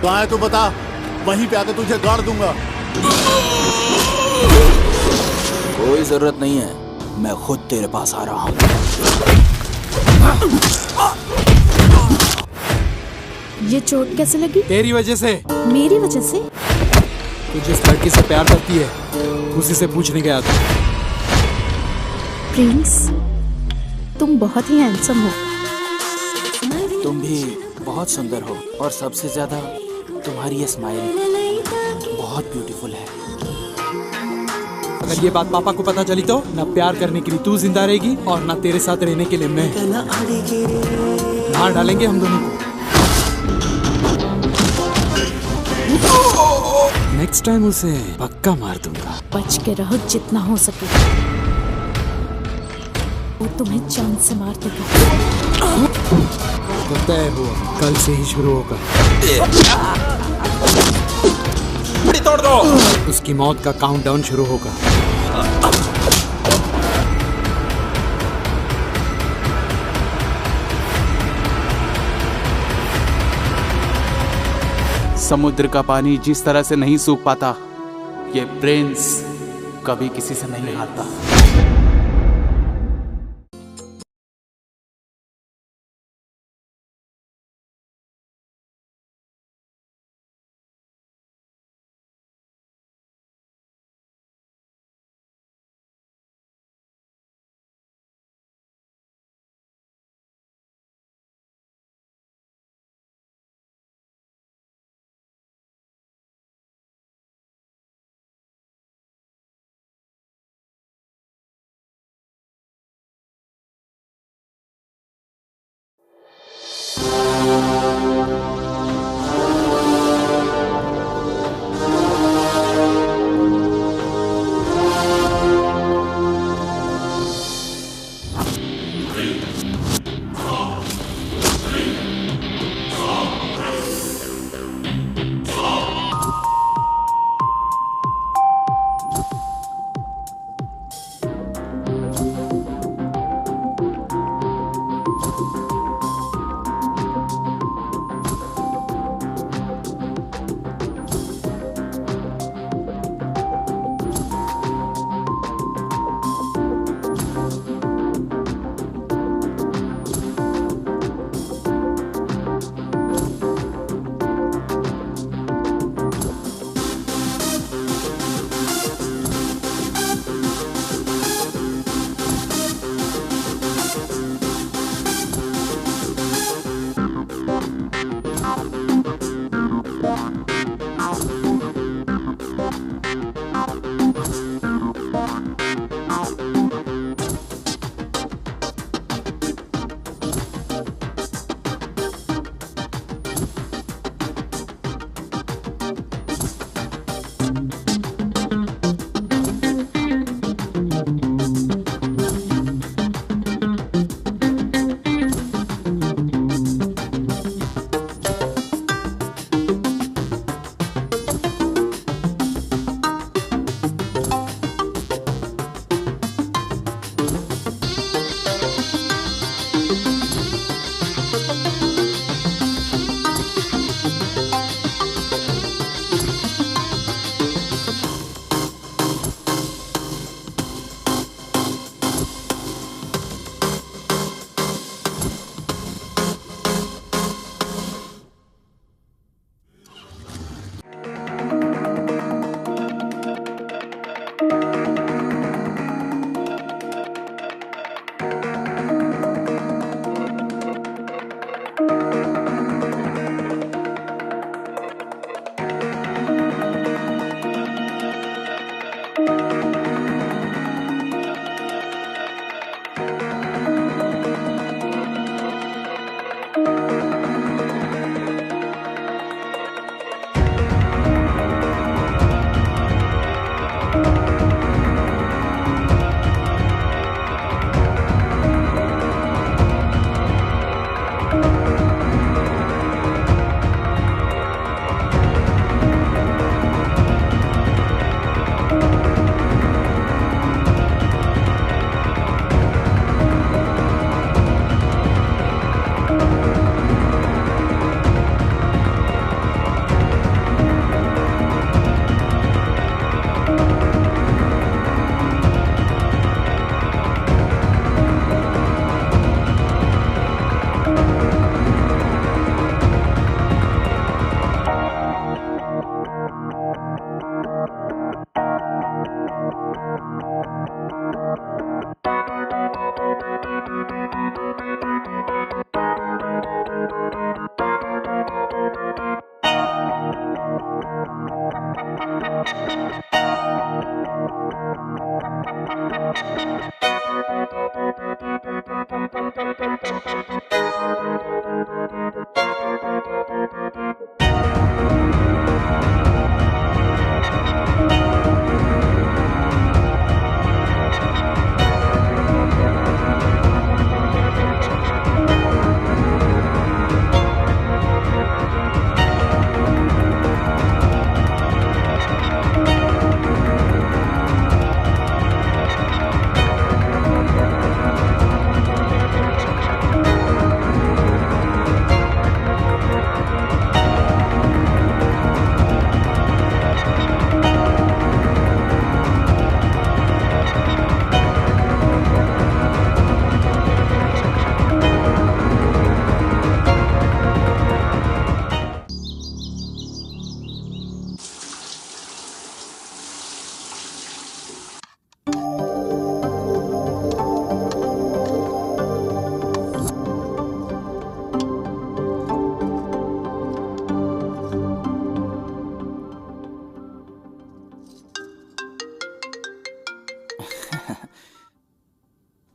कहाँ है तू बता, वहीं पे आकर तुझे गाड़ दूंगा। कोई जरूरत नहीं है, मैं खुद तेरे पास आ रहा हूँ। ये चोट कैसे लगी? तेरी वजह से। मेरी वजह से? तू जिस लड़की से प्यार करती है उसी से पूछने गया था। प्रिंस, तुम बहुत ही हैंडसम हो। तुम भी बहुत सुंदर हो और सबसे ज्यादा तुम्हारी ये स्माइल बहुत ब्यूटीफुल है। अगर ये बात पापा को पता चली तो ना प्यार करने के लिए तू जिंदा रहेगी और ना तेरे साथ रहने के लिए मैं। मार डालेंगे हम दोनों को। नेक्स्ट टाइम उसे पक्का मार दूंगा। बच के रहो जितना हो सके, वो तुम्हें चांद से मार देगा। तो तय हुआ, कल से ही शुरू होगा। तोड़ दो। उसकी मौत का काउंटडाउन शुरू होगा। समुद्र का पानी जिस तरह से नहीं सूख पाता, ये प्रिंस कभी किसी से नहीं हारता।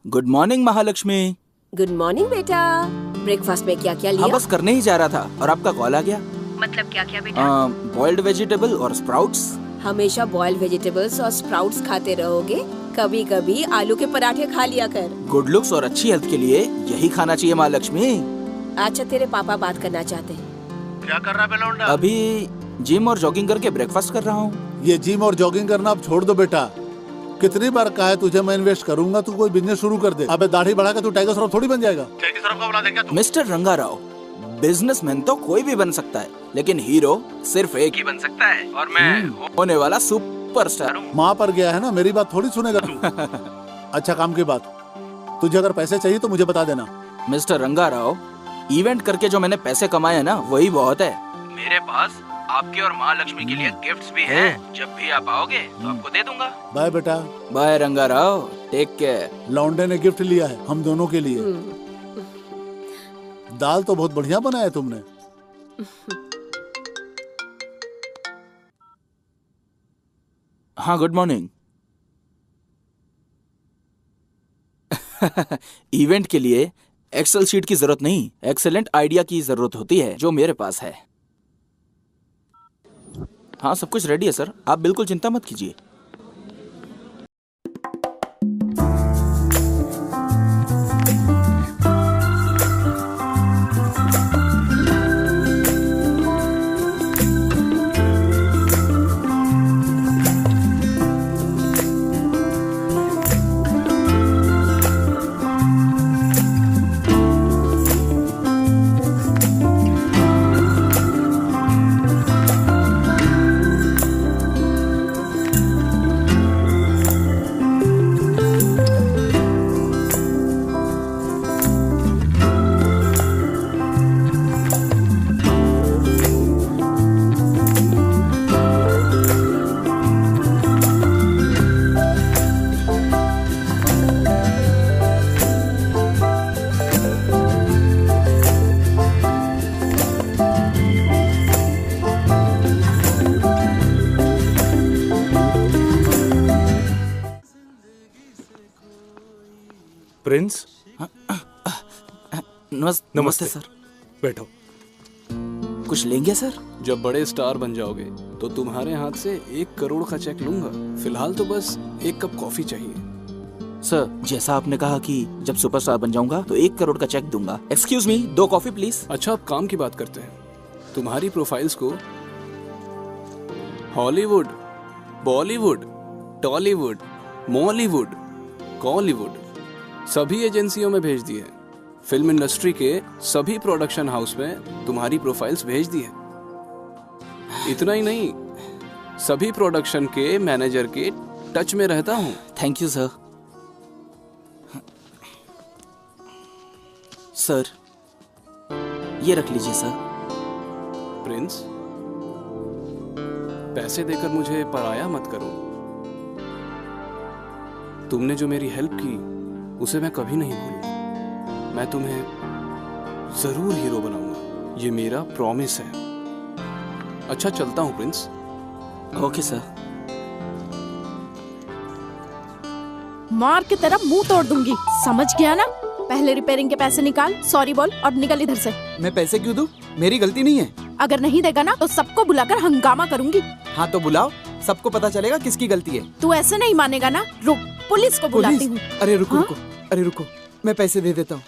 Good morning Mahalakshmi. Good morning बेटा। ब्रेकफास्ट में क्या क्या लिया? हाँ बस करने ही जा रहा था और आपका कॉल आ गया। मतलब क्या क्या बेटा? बॉइल्ड वेजिटेबल और स्प्राउट्स। हमेशा बॉइल्ड वेजिटेबल्स और स्प्राउट्स खाते रहोगे? कभी कभी आलू के पराठे खा लिया कर। गुड लुक्स और अच्छी हेल्थ के लिए यही खाना चाहिए महालक्ष्मी। अच्छा तेरे पापा बात करना चाहते हैं। क्या कर रहा है बेलौंडा? अभी जिम और जॉगिंग करके ब्रेकफास्ट कर रहा हूँ। ये जिम और जॉगिंग करना अब छोड़ दो बेटा। कितनी बार कहा है तुझे मैं इन्वेस्ट करूंगा, तू कोई बिजनेस शुरू कर दे। अबे दाढ़ी बढ़ा के तू टाइगर श्रॉफ थोड़ी बन जाएगा। टाइगर श्रॉफ का बना दे क्या तू? मिस्टर रंगाराव, बिजनेसमैन तो कोई भी बन सकता है, लेकिन हीरो सिर्फ एक ही बन सकता है और मैं होने वाला सुपरस्टार हूँ। माँ पर गया है ना, मेरी बात थोड़ी सुनेगा तू। अच्छा काम की बात, तुझे अगर पैसे चाहिए तो मुझे बता देना। मिस्टर रंगाराव, इवेंट करके जो मैंने पैसे कमाए हैं ना वही बहुत है। मेरे पास आपके और महालक्ष्मी के लिए गिफ्ट्स भी हैं। जब भी आप आओगे तो आपको दे दूंगा। बाय बेटा। Bye Rangarao, take care. लौंडे ने गिफ्ट लिया है हम दोनों के लिए। दाल तो बहुत बढ़िया बनाया तुमने। हाँ गुड मॉर्निंग। इवेंट के लिए एक्सेल शीट की जरूरत नहीं, एक्सेलेंट आइडिया की जरूरत होती है, जो मेरे पास है। हाँ सब कुछ रेडी है सर, आप बिल्कुल चिंता मत कीजिए। प्रिंस, नमस्ते सर। बैठो। कुछ लेंगे सर? जब बड़े स्टार बन जाओगे तो तुम्हारे हाथ से 1 करोड़ का चेक लूंगा। फिलहाल तो बस 1 कप कॉफी चाहिए। सर जैसा आपने कहा कि जब सुपरस्टार बन जाऊंगा तो 1 करोड़ का चेक दूंगा। Excuse me, 2 coffee please. अच्छा अब काम की बात करते हैं। तुम्हारी प्रोफाइल्स को हॉलीवुड, बॉलीवुड, टॉलीवुड, मॉलीवुड, कॉलीवुड सभी एजेंसियों में भेज दी है। फिल्म इंडस्ट्री के सभी प्रोडक्शन हाउस में तुम्हारी प्रोफाइल्स भेज दी है। इतना ही नहीं, सभी प्रोडक्शन के मैनेजर के टच में रहता हूँ। Thank you sir. सर ये रख लीजिए सर। प्रिंस, पैसे देकर मुझे पराया मत करो। तुमने जो मेरी हेल्प की उसे मैं कभी नहीं भूलूंगा। मैं तुम्हें जरूर हीरो बनाऊंगा, ये मेरा प्रॉमिस है। अच्छा चलता हूँ प्रिंस। Okay sir. मार के तेरा मुंह तोड़ दूंगी, समझ गया ना? पहले रिपेयरिंग के पैसे निकाल, सॉरी बोल और निकल इधर से। मैं पैसे क्यों दूं? मेरी गलती नहीं है। अगर नहीं देगा ना तो सबको बुलाकर हंगामा करूंगी। हाँ तो बुलाओ, सबको पता चलेगा किसकी गलती है। तू ऐसे नहीं मानेगा ना, रुक पुलिस को बुलाती हूँ। अरे रुको हाँ? रुको, अरे रुको, मैं पैसे दे देता हूँ।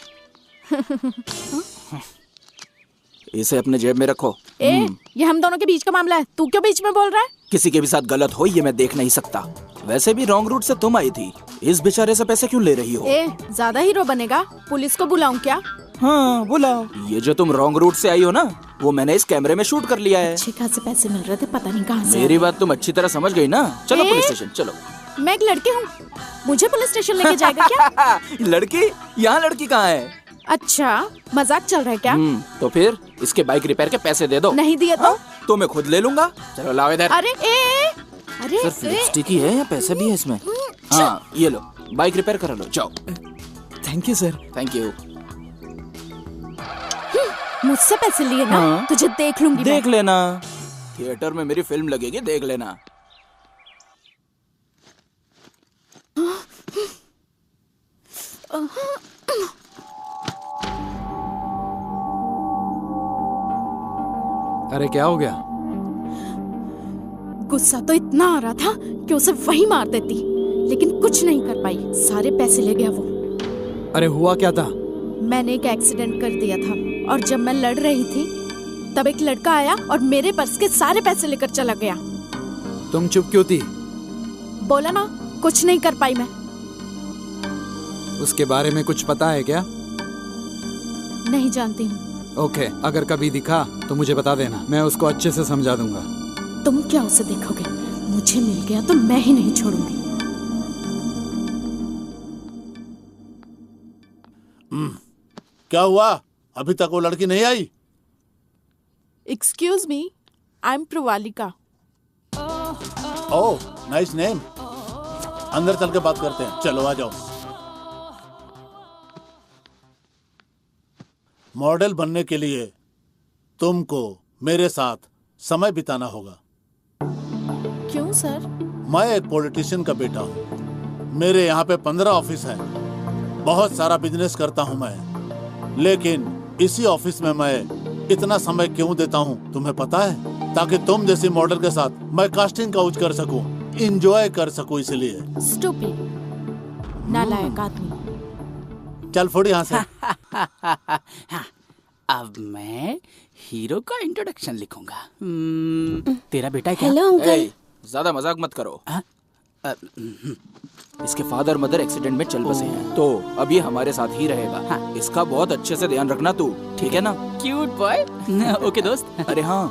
इसे अपने जेब में रखो। ये हम दोनों के बीच का मामला है, तू क्यों बीच में बोल रहा है? किसी के भी साथ गलत हो ये मैं देख नहीं सकता। वैसे भी रॉन्ग रूट से तुम आई थी, इस बेचारे से पैसे क्यों ले रही हो? ज्यादा हीरो बनेगा, पुलिस को बुलाऊं क्या? हाँ बुलाओ। ये जो तुम रॉन्ग रूट से आई हो ना, वो मैंने इस कैमरे में शूट कर लिया है। अच्छे खासे पैसे मिल रहे थे, पता नहीं कहाँ से। मेरी बात तुम अच्छी तरह समझ गई ना? चलो पुलिस स्टेशन चलो। मैं एक लड़की हूँ, मुझे पुलिस स्टेशन लेके जाएगा क्या? लड़की? यहाँ लड़की कहाँ है? अच्छा मजाक चल रहा है क्या? तो फिर इसके बाइक रिपेयर के पैसे दे दो। नहीं दिए तो मैं खुद ले लूंगा। चलो लाओ इधर। अरे अरे सिर्फ लिपस्टिक ही है या पैसे भी है इसमें? हाँ ये लो, बाइक रिपेयर करा लो, जाओ। Thank you sir. Thank you. मुझसे पैसे लिए ना? हाँ। तुझे देख लूंगी। देख लेना, थिएटर में मेरी फिल्म लगेगी, देख लेना। अरे क्या हो गया? गुस्सा तो इतना आ रहा था कि उसे वही मार देती, लेकिन कुछ नहीं कर पाई, सारे पैसे ले गया वो। अरे हुआ क्या था? मैंने एक एक्सीडेंट कर दिया था और जब मैं लड़ रही थी तब एक लड़का आया और मेरे पर्स के सारे पैसे लेकर चला गया। तुम चुप क्यों थी? बोला ना, कुछ नहीं कर पाई मैं। उसके बारे में कुछ पता है क्या? नहीं जानती हूँ। ओके, अगर कभी दिखा तो मुझे बता देना, मैं उसको अच्छे से समझा दूंगा। तुम क्या उसे देखोगे? मुझे मिल गया तो मैं ही नहीं छोड़ूंगी। क्या हुआ? अभी तक वो लड़की नहीं आई? Excuse me, I am Pravalika. Oh nice name. अंदर चल के बात करते हैं, चलो आ जाओ। मॉडल बनने के लिए तुमको मेरे साथ समय बिताना होगा। क्यों सर? मैं एक पॉलिटिशियन का बेटा हूँ। मेरे यहाँ पे 15 ऑफिस है, बहुत सारा बिजनेस करता हूँ मैं, लेकिन इसी ऑफिस में मैं इतना समय क्यों देता हूँ तुम्हें पता है? ताकि तुम जैसी मॉडल के साथ मैं कास्टिंग काउच कर सकूं, एंजॉय कर सकूं, इसलिए। स्टूपिड, नालायक आदमी। चल फोड़ यहाँ से। अब मैं हीरो का इंट्रोडक्शन लिखूंगा। तेरा बेटा क्या? Hello uncle. ज्यादा मजाक मत करो। इसके फादर मदर एक्सीडेंट में चल बसे हैं, तो अब ये हमारे साथ ही रहेगा। इसका बहुत अच्छे से ध्यान रखना तू, ठीक है ना? Cute boy. ओके दोस्त। अरे हाँ,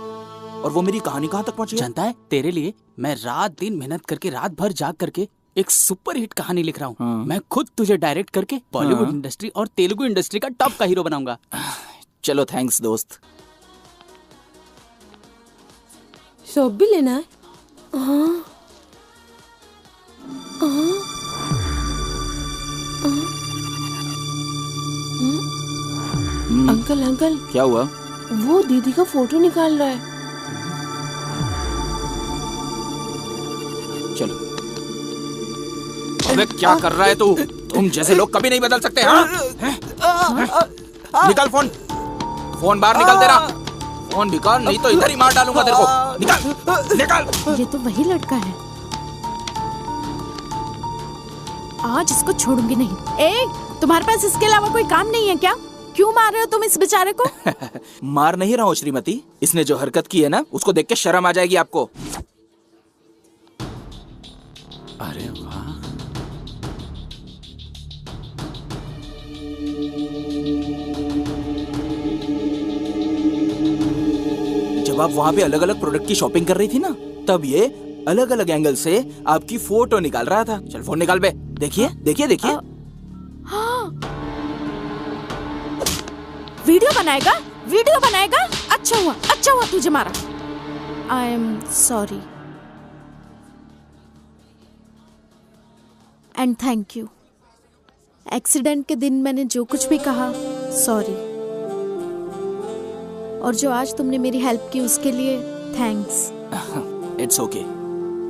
और वो मेरी कहानी कहाँ तक पहुँची? जानता है, तेरे लिए मैं रात दिन मेहनत करके, रात भर जाग करके एक सुपर हिट कहानी लिख रहा हूँ। मैं खुद तुझे डायरेक्ट करके बॉलीवुड इंडस्ट्री और तेलुगु इंडस्ट्री का टॉप का हीरो बनाऊंगा। चलो थैंक्स दोस्त। शॉप भी लेना है? अंकल अंकल, क्या हुआ? वो दीदी का फोटो निकाल रहा है। चलो। अबे क्या कर रहा है तू? तुम जैसे लोग कभी नहीं बदल सकते। निकाल फोन, फोन बाहर निकाल तेरा। फोन निकाल, नहीं तो इधर ही मार डालूंगा तेरे को। निकाल निकाल। ये तो वही लड़का है, आज इसको छोड़ूंगी नहीं। तुम्हारे पास इसके अलावा कोई काम नहीं है क्या? क्यों मार रहे हो तुम इस बेचारे को? मार नहीं रहा हूँ श्रीमती, इसने जो हरकत की है ना, उसको देख के शर्म आ जाएगी आपको। अरे वाह, जब आप वहाँ पे अलग अलग प्रोडक्ट की शॉपिंग कर रही थी ना, तब ये अलग अलग एंगल से आपकी फोटो निकाल रहा था। चल फोन निकाल बे, देखिए देखिए देखिए। वीडियो बनाएगा, वीडियो बनाएगा। अच्छा हुआ तुझे मारा। I am sorry and thank you. Accident के दिन मैंने जो कुछ भी कहा, सॉरी। और जो आज तुमने मेरी हेल्प की उसके लिए थैंक्स। It's okay.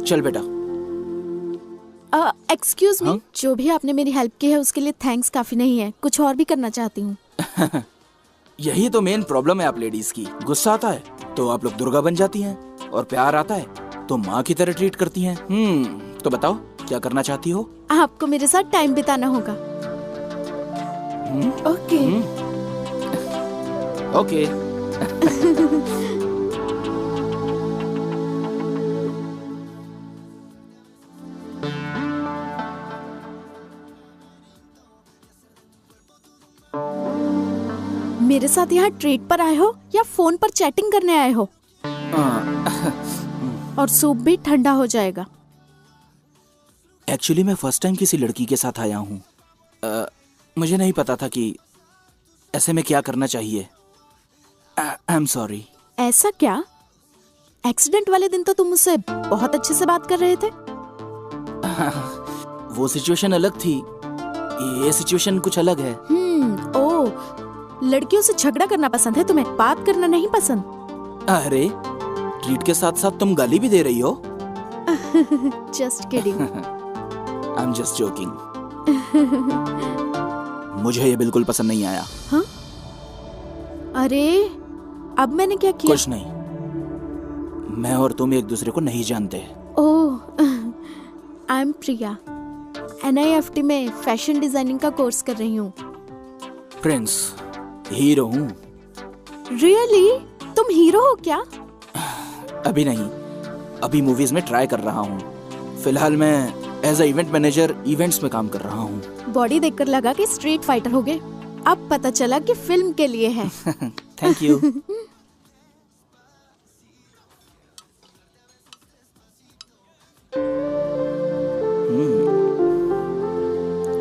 चल बेटा। एक्सक्यूज मी, हाँ? जो भी आपने मेरी हेल्प की है उसके लिए थैंक्स काफी नहीं है, कुछ और भी करना चाहती हूँ। यही तो मेन प्रॉब्लम है आप लेडीज की। गुस्सा आता है तो आप लोग दुर्गा बन जाती हैं, और प्यार आता है तो माँ की तरह ट्रीट करती हैं। तो बताओ क्या करना चाहती हो? आपको मेरे साथ टाइम बिताना होगा। ओके। ओके। मेरे साथ यहाँ ट्रीट पर आए हो या फोन पर चैटिंग करने आए हो? और सूप भी ठंडा हो जाएगा। एक्चुअली मैं फर्स्ट टाइम किसी लड़की के साथ आया हूँ। मुझे नहीं पता था कि ऐसे में क्या करना चाहिए। I am sorry. ऐसा क्या? एक्सीडेंट वाले दिन तो तुम मुझसे बहुत अच्छे से बात कर रहे थे। वो सिचुएशन अलग थी, ये सिचुएशन कुछ अलग है। ओह, लड़कियों से झगड़ा करना पसंद है तुम्हें, बात करना नहीं पसंद। अरे ट्रीट के साथ साथ तुम गाली भी दे रही हो। Just kidding. I am just joking. मुझे ये बिल्कुल पसंद नहीं आया। हाँ? अरे अब मैंने क्या किया? कुछ नहीं, मैं और तुम एक दूसरे को नहीं जानते। ओह, आई एम प्रिया, NIFT में फैशन डिजाइनिंग का कोर्स कर रही हूँ। प्रिंस, हीरो हूँ। रियली? तुम हीरो हो क्या? अभी नहीं, अभी मूवीज में ट्राई कर रहा हूँ। फिलहाल मैं as a event manager events में काम कर रहा हूँ। बॉडी देखकर लगा कि स्ट्रीट फाइटर होगे, अब पता चला कि फिल्म के लिए है। Thank you.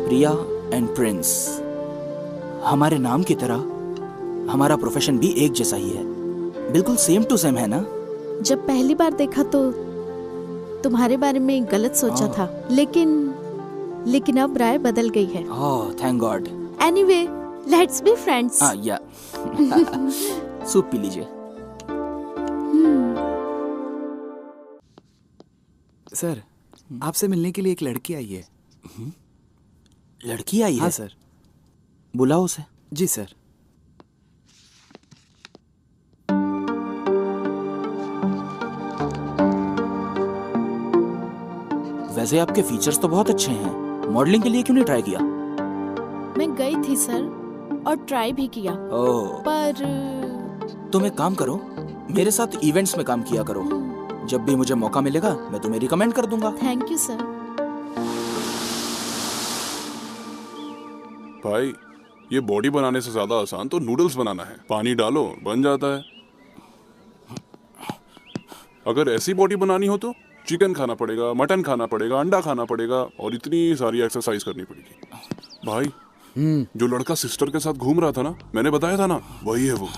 Priya and Prince, हमारे नाम की तरह हमारा प्रोफेशन भी एक जैसा ही है, बिल्कुल सेम टू सेम है ना? जब पहली बार देखा तो तुम्हारे बारे में गलत सोचा था, लेकिन अब राय बदल गई है। Oh, thank God. Anyway, let's be friends. या सूप पी लीजिए। सर, आपसे मिलने के लिए एक लड़की आई है। लड़की आई है? हाँ सर। बुलाओ उसे। जी सर। वैसे आपके फीचर्स तो बहुत अच्छे हैं, मॉडलिंग के लिए क्यों नहीं ट्राई किया? मैं गई थी सर, और ट्राई भी किया। ओह, पर तुम एक काम करो, मेरे साथ इवेंट्स में काम किया करो। जब भी मुझे मौका मिलेगा मैं तुम्हें रिकमेंड कर दूंगा। Thank you sir. भाई, ये बॉडी बनाने से ज्यादा आसान तो नूडल्स बनाना है। पानी डालो, बन जाता है। अगर ऐसी बॉडी बनानी हो तो चिकन खाना पड़ेगा, मटन खाना पड़ेगा, अंडा खाना पड़ेगा, और इतनी सारी एक्सरसाइज करनी पड़ेगी। भाई, जो लड़का सिस्टर के साथ घूम रहा था ना, मैंने बताया था ना, वही है वो।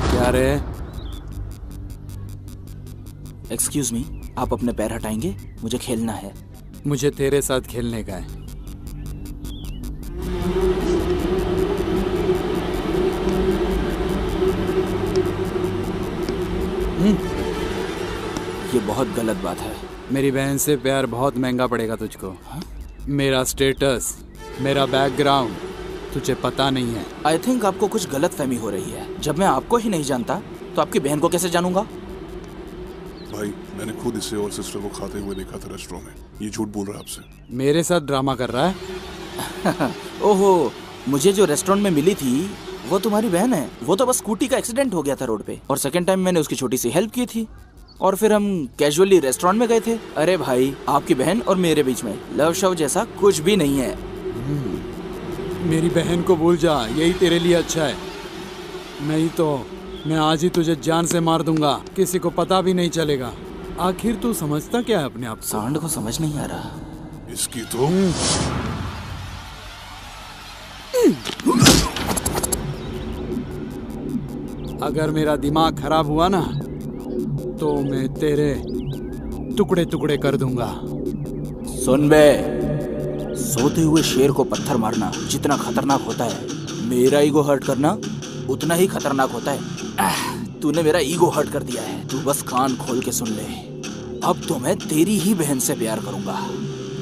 क्या रे? एक्सक्यूज मी, आप अपने पैर हटाएंगे? मुझे खेलना है। मुझे तेरे साथ खेलने का है। ये बहुत गलत बात है। मेरी बहन से प्यार बहुत महंगा पड़ेगा तुझको। मेरा स्टेटस, मेरा बैकग्राउंड तुझे पता नहीं है। आई थिंक आपको कुछ गलत फहमी हो रही है। जब मैं आपको ही नहीं जानता तो आपकी बहन को कैसे जानूंगा? भाई, मैंने खुद इसे और सिस्टर को खाते हुए देखा था रेस्टोरेंट में। ये झूठ बोल रहा है आपसे। मेरे साथ ड्रामा कर रहा है? ओहो, मुझे जो रेस्टोरेंट में मिली थी वो तुम्हारी बहन है। वो तो बस स्कूटी का एक्सीडेंट हो गया था रोड पे, और सेकंड टाइम मैंने उसकी छोटी सी हेल्प की थी, और फिर हम कैजुअली रेस्टोरेंट में गए थे। अरे भाई, आपकी बहन और मेरे बीच में लव शव जैसा कुछ भी नहीं है। मेरी बहन को भूल जा, यही तेरे लिए अच्छा है। नहीं तो मैं आज ही तुझे जान से मार दूंगा, किसी को पता भी नहीं चलेगा। आखिर तू समझता क्या है अपने आप? सांड को समझ नहीं आ रहा। इसकी तो अगर मेरा दिमाग खराब हुआ ना तो मैं तेरे टुकड़े टुकड़े कर दूंगा। सोते हुए शेर को पत्थर मारना जितना खतरनाक होता है, मेरा ईगो हर्ट करना उतना ही खतरनाक होता है। तूने मेरा ईगो हर्ट कर दिया है। तू बस कान खोल के सुन ले। अब तो मैं तेरी ही बहन से प्यार करूंगा।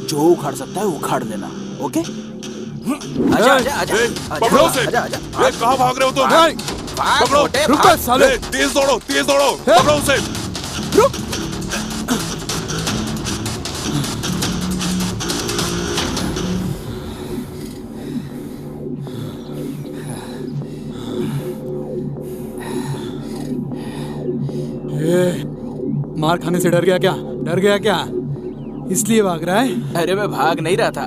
जो उखाड़ सकता है उखाड़ लेना, ओके? आजा आजा आजा पकड़ो उसे। कहाँ भाग रहे हो तुम? पकड़ो। रुको साले। तेज दौड़ो, तेज दौड़ो। पकड़ो उसे। रुक। मार खाने से डर गया क्या? डर गया क्या? इसलिए भाग रहा है? अरे मैं भाग नहीं रहा था,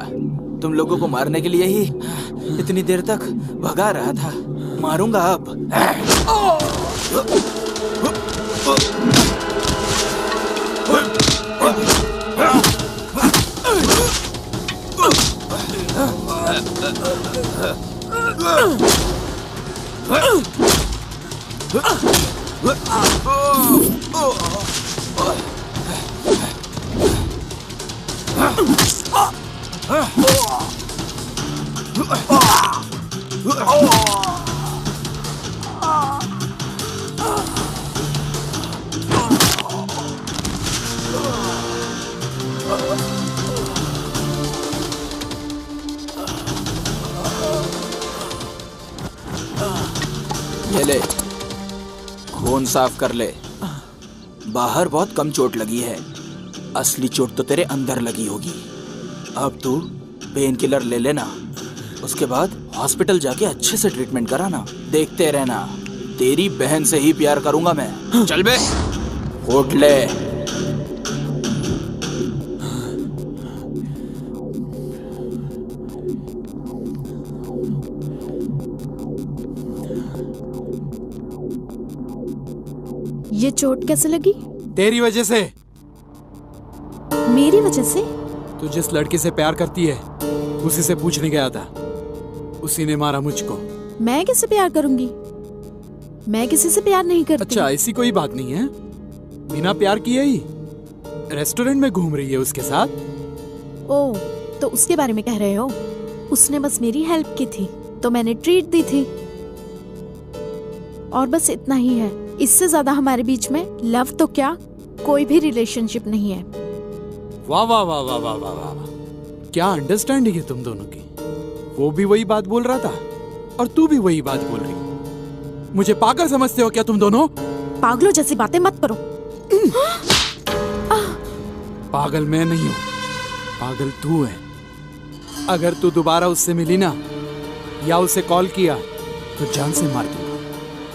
तुम लोगों को मारने के लिए ही इतनी देर तक भगा रहा था। मारूंगा अब। ये ले, खून साफ कर ले। बाहर बहुत कम चोट लगी है, असली चोट तो तेरे अंदर लगी होगी। अब तू पेन किलर ले लेना, उसके बाद हॉस्पिटल जाके अच्छे से ट्रीटमेंट कराना। देखते रहना, तेरी बहन से ही प्यार करूंगा मैं। चल बे, उठ ले। ये चोट कैसे लगी? तेरी वजह से। मेरी वजह से? तू जिस लड़के से प्यार करती है उसी से पूछने गया था, उसी ने मारा मुझको। मैं किससे प्यार करूंगी? मैं किसी से प्यार नहीं करती। अच्छा, ऐसी कोई बात नहीं है। बिना प्यार किए ही रेस्टोरेंट में घूम रही है उसके साथ। ओह, तो उसके बारे में कह रहे हो? उसने बस मेरी हेल्प की थी तो मैंने ट्रीट दी थी, और बस इतना ही है। इससे ज्यादा हमारे बीच में लव तो क्या, कोई भी रिलेशनशिप नहीं है। वाह वाह वाह वाह वाह वाह वाह, क्या अंडरस्टैंडिंग है तुम दोनों की। वो भी वही बात बोल रहा था और तू भी वही बात बोल रही। मुझे पागल समझते हो क्या तुम दोनों? पागलों जैसी बातें मत करो। पागल मैं नहीं हूँ, पागल तू है। अगर तू दोबारा उससे मिली ना या उसे कॉल किया तो जान से मार दूंगा।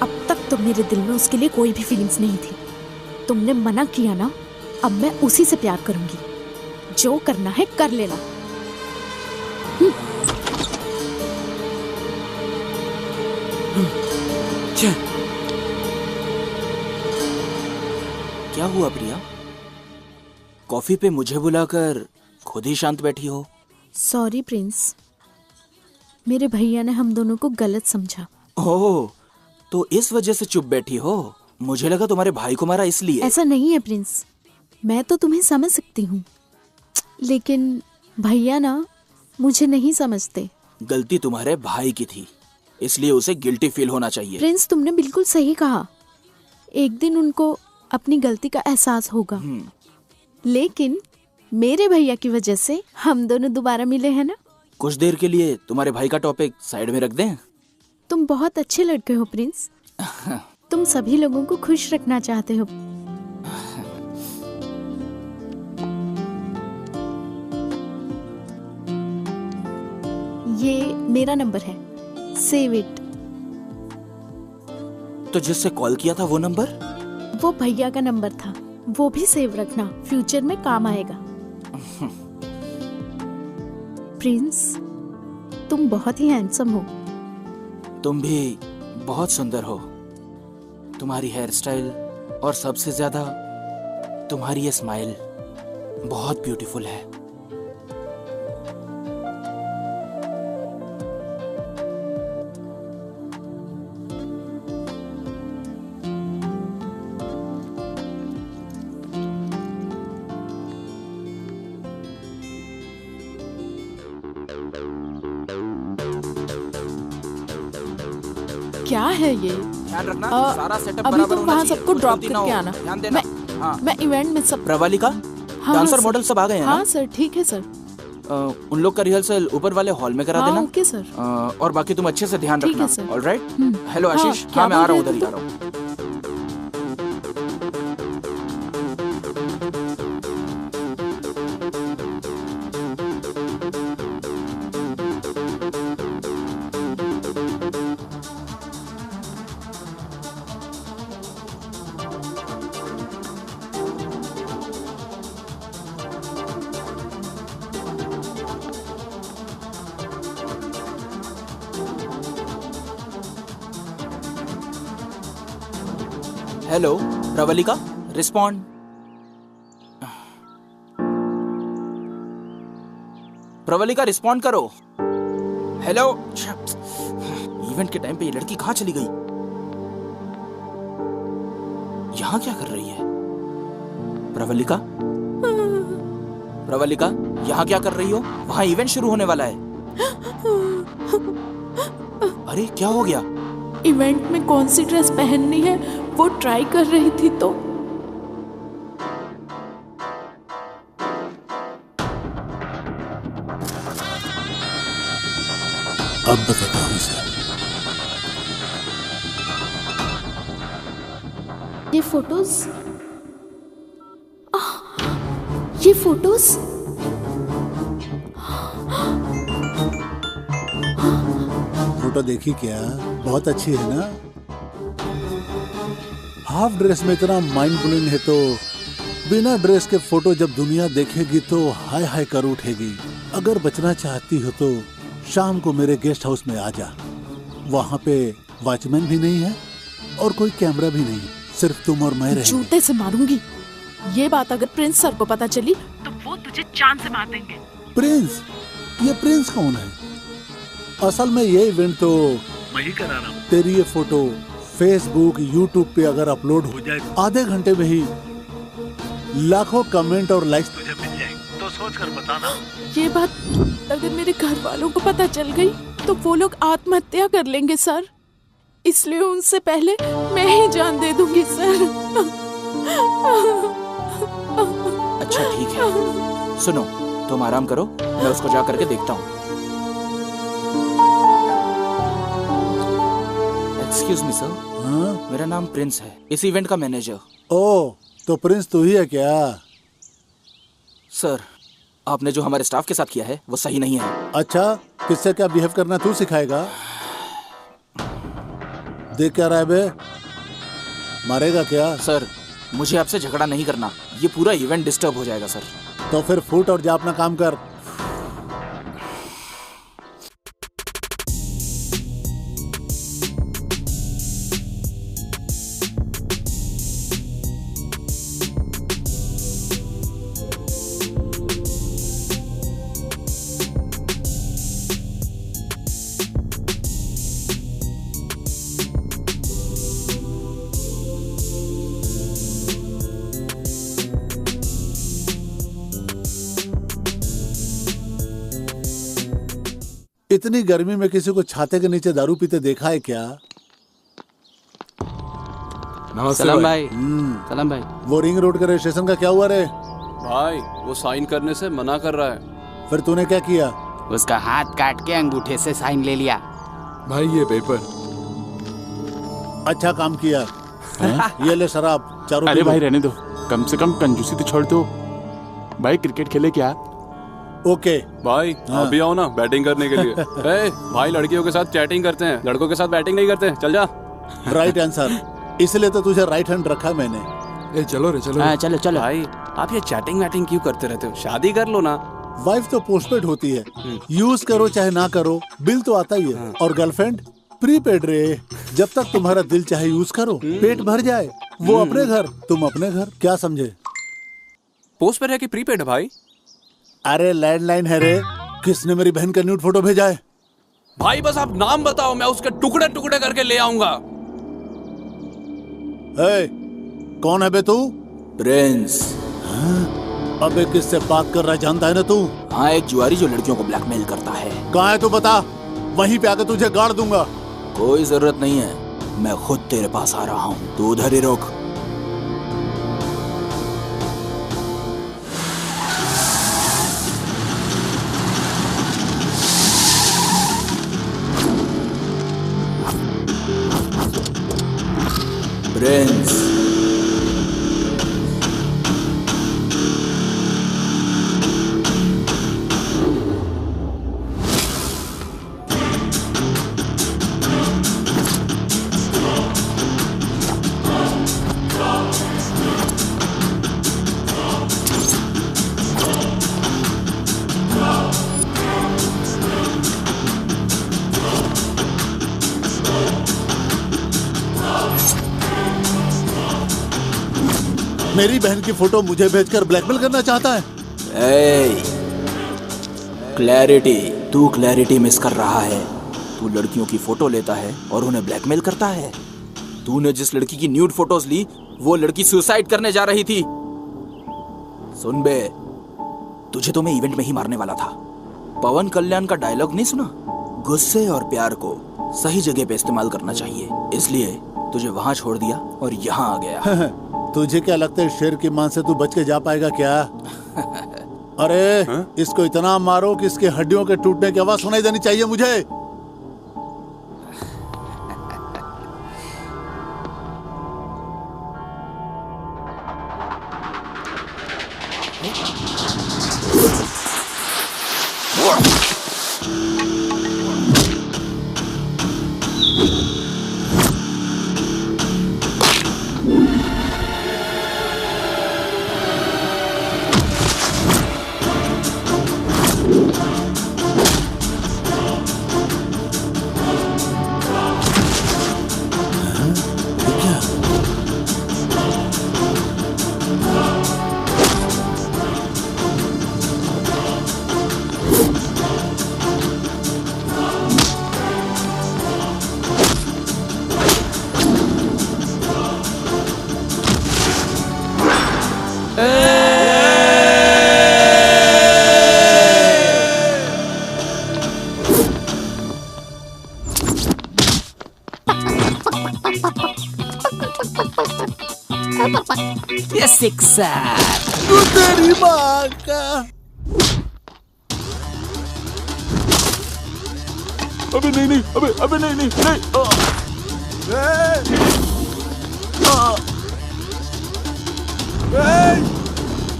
अब तक तो मेरे दिल में उसके लिए कोई भी फीलिंग्स नहीं थी। तुमने मना किया ना, अब मैं उसी से प्यार करूंगी। जो करना है कर लेना। क्या हुआ प्रिया? कॉफी पे मुझे बुलाकर खुद ही शांत बैठी हो। सॉरी प्रिंस, मेरे भैया ने हम दोनों को गलत समझा। ओह, तो इस वजह से चुप बैठी हो? मुझे लगा तुम्हारे भाई को मारा इसलिए। ऐसा नहीं है प्रिंस, मैं तो तुम्हें समझ सकती हूँ, लेकिन भैया ना मुझे नहीं समझते। गलती तुम्हारे भाई की थी, इसलिए उसे गिल्टी फील होना चाहिए। प्रिंस, तुमने बिल्कुल सही कहा। एक दिन उनको अपनी गलती का एहसास होगा, लेकिन मेरे भैया की वजह से हम दोनों दोबारा मिले हैं ना। कुछ देर के लिए तुम्हारे भाई का टॉपिक साइड में रख दें। तुम बहुत अच्छे लड़के हो प्रिंस। तुम सभी लोगों को खुश रखना चाहते हो। ये मेरा नंबर है, सेव इट। तो जिससे कॉल किया था वो नंबर? वो भैया का नंबर था, वो भी सेव रखना, फ्यूचर में काम आएगा। प्रिंस, तुम बहुत ही हैंडसम हो। तुम भी बहुत सुंदर हो। तुम्हारी हेयर स्टाइल और सबसे ज्यादा तुम्हारी ये स्माइल बहुत ब्यूटीफुल है। क्या है ये? ध्यान रखना सारा सेटअप अभी बराबर तुम होना वहाँ चाहिए, सबको कोई ड्रॉप गलती ना करके हो। आना। ध्यान देना। हाँ। मैं इवेंट में सब प्रवालिका, हाँ, डांसर सर। मॉडल सब आ गए हैं हाँ ना? सर, ठीक है सर। उन लोग का रिहर्सल ऊपर वाले हॉल में करा हाँ, देना। Okay sir. और बाकी तुम अच्छे से ध्यान ठीक रखना। है सर। ऑलराइट। हम्म। हेलो हाँ, आशीष। क्या हाँ मैं आ रहा बोल हूँ, रहे उधर ही थे आ रहा हूँ। Hello Pravalika, respond. Pravalika respond करो। हेलो। इवेंट के टाइम पे ये लड़की कहाँ चली गई? यहाँ क्या कर रही है? प्रवलिका, प्रवलिका, यहाँ क्या कर रही हो? वहाँ इवेंट शुरू होने वाला है। अरे क्या हो गया? इवेंट में कौन सी ड्रेस पहननी है वो ट्राई कर रही थी तो अब बताता हूँ इसे। ये फोटोज, ये फोटोज फोटो देखी क्या? बहुत अच्छी है ना? हाफ ड्रेस में इतना माइंड ब्लोइंग है तो बिना ड्रेस के फोटो जब दुनिया देखेगी तो हाय हाय कर उठेगी। अगर बचना चाहती हो तो शाम को मेरे गेस्ट हाउस में आ जा। वहाँ पे वॉचमैन भी नहीं है और कोई कैमरा भी नहीं, सिर्फ तुम और मैं रहेंगे। जूते से मारूंगी। ये बात अगर प्रिंस सर को पता चली तो वो तुझे जान से मार देंगे। प्रिंस? ये प्रिंस कौन है? असल में ये इवेंट तो मैं ही करा रहा हूँ। तेरी ये फोटो फेसबुक यूट्यूब पे अगर अपलोड हो जाए आधे घंटे में ही लाखों कमेंट और लाइक्स तुझे मिल जाएंगे। तो सोच कर बताना। ये बात अगर मेरे घर वालों को पता चल गई तो वो लोग आत्महत्या कर लेंगे सर। इसलिए उनसे पहले मैं ही जान दे दूंगी सर। अच्छा ठीक है, सुनो तुम आराम करो, मैं उसको जा करके देखता हूँ। Excuse me sir. हाँ? मेरा नाम प्रिंस है, इस इवेंट का मैनेजर। ओ, तो प्रिंस तू ही है क्या? सर आपने जो हमारे स्टाफ के साथ किया है वो सही नहीं है। अच्छा, किससे क्या बिहेव करना तू सिखाएगा? देख क्या रहा है बे? मारेगा क्या? सर मुझे आपसे झगड़ा नहीं करना, ये पूरा इवेंट डिस्टर्ब हो जाएगा सर। तो फिर फूट और जा अपना काम कर। इतनी गर्मी में किसी को छाते के नीचे दारू पीते देखा है क्या? नमस्ते सलाम भाई। सलाम भाई। वो रिंग रोड के रजिस्ट्रेशन का क्या हुआ रे? भाई वो साइन करने से मना कर रहा है। फिर तूने क्या किया? उसका हाथ काट के अंगूठे से साइन ले लिया। भाई ये पेपर। अच्छा काम किया। ये ले शराब, चारों अरे पी लो। भाई रहने दो, कम से कम कंजूसी तो छोड़ दो। भाई क्रिकेट खेले क्या? ओके भाई आप भी आओ ना बैटिंग करने के लिए। ए, भाई लड़कियों के साथ चैटिंग करते हैं, लड़कों के साथ बैटिंग नहीं करते। चल जा। राइट आंसर, इसलिए तो तुझे राइट हैंड रखा मैंने। ए चलो रे चलो। हाँ चलो चलो। भाई आप ये चैटिंग वैटिंग क्यों करते रहते हो? शादी कर लो ना। वाइफ तो पोस्टपेड होती है, यूज करो चाहे ना करो, बिल तो आता ही है। और गर्लफ्रेंड प्रीपेड रे, जब तक तुम्हारा दिल चाहे यूज करो, पेट भर जाए। वो अपने घर, तुम अपने घर। क्या समझे? पोस्ट पे रह के प्रीपेड है भाई। अरे लैंडलाइन है रे। किसने मेरी बहन का न्यूड फोटो भेजा है? भाई बस आप नाम बताओ, मैं उसके टुकड़े टुकड़े करके ले आऊंगा। ए, कौन है बे तू? प्रिंस। अबे किससे बात कर रहा है जानता है ना तू? हाँ, एक जुआरी जो लड़कियों को ब्लैकमेल करता है। कहाँ है तू बता, वहीं पे आकर तुझे गाड़ दूंगा। कोई जरूरत नहीं है, मैं खुद तेरे पास आ रहा हूँ, तू उधर ही रोक। प्रिंस, मेरी बहन की फोटो मुझे भेजकर ब्लैकमेल करना चाहता है। क्लैरिटी, तू क्लैरिटी मिस कर रहा है। तू लड़कियों की फोटो लेता है और उन्हें ब्लैकमेल करता है। तूने जिस लड़की की न्यूड फोटोज ली, वो लड़की सुसाइड करने जा रही थी। सुन बे, तुझे तो मैं इवेंट में ही मारने वाला था। पवन कल्याण का डायलॉग नहीं सुना? गुस्से और प्यार को सही जगह पे इस्तेमाल करना चाहिए, इसलिए तुझे वहां छोड़ दिया और यहाँ आ गया। तुझे क्या लगता है शेर की मान से तू बच के जा पाएगा क्या? अरे इसको इतना मारो कि इसके हड्डियों के टूटने की आवाज सुनाई देनी चाहिए मुझे। तेरी माँ का। अबे नहीं, अबे नहीं।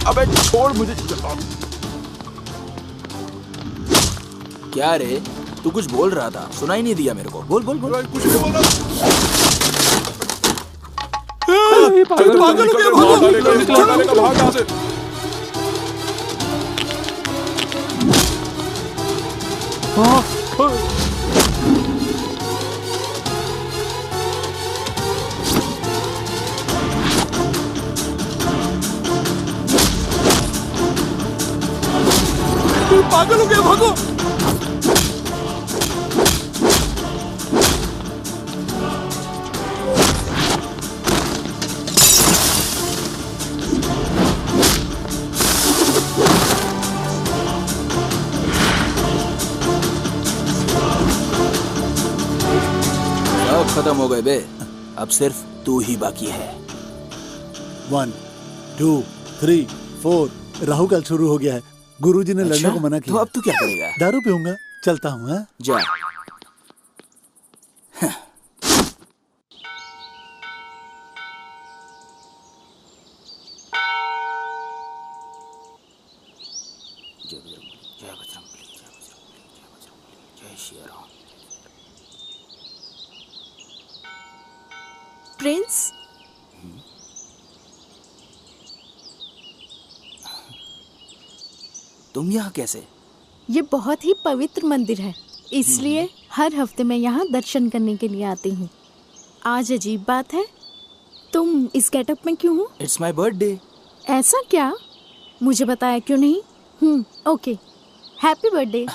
अबे छोड़ मुझे। क्या रे, तू कुछ बोल रहा था, सुनाई नहीं दिया मेरे को। बोल। कुछ नहीं बोल रहा। पागल हो गया, भाग यहाँ से। पागल हो गया, भागो। खत्म हो गए बे, अब सिर्फ तू ही बाकी है। 1, 2, 3, 4। राहु काल शुरू हो गया है। गुरुजी ने लड़ने को मना किया। तो अब तू क्या करेगा? दारू पीऊंगा, चलता हूँ। हाँ? जा। प्रिंस, तुम यहाँ कैसे? ये बहुत ही पवित्र मंदिर है, इसलिए हर हफ्ते मैं यहाँ दर्शन करने के लिए आती हूँ। आज अजीब बात है, तुम इस गेटअप में क्यों हो? It's my birthday. ऐसा क्या? मुझे बताया क्यों नहीं? Okay, happy birthday.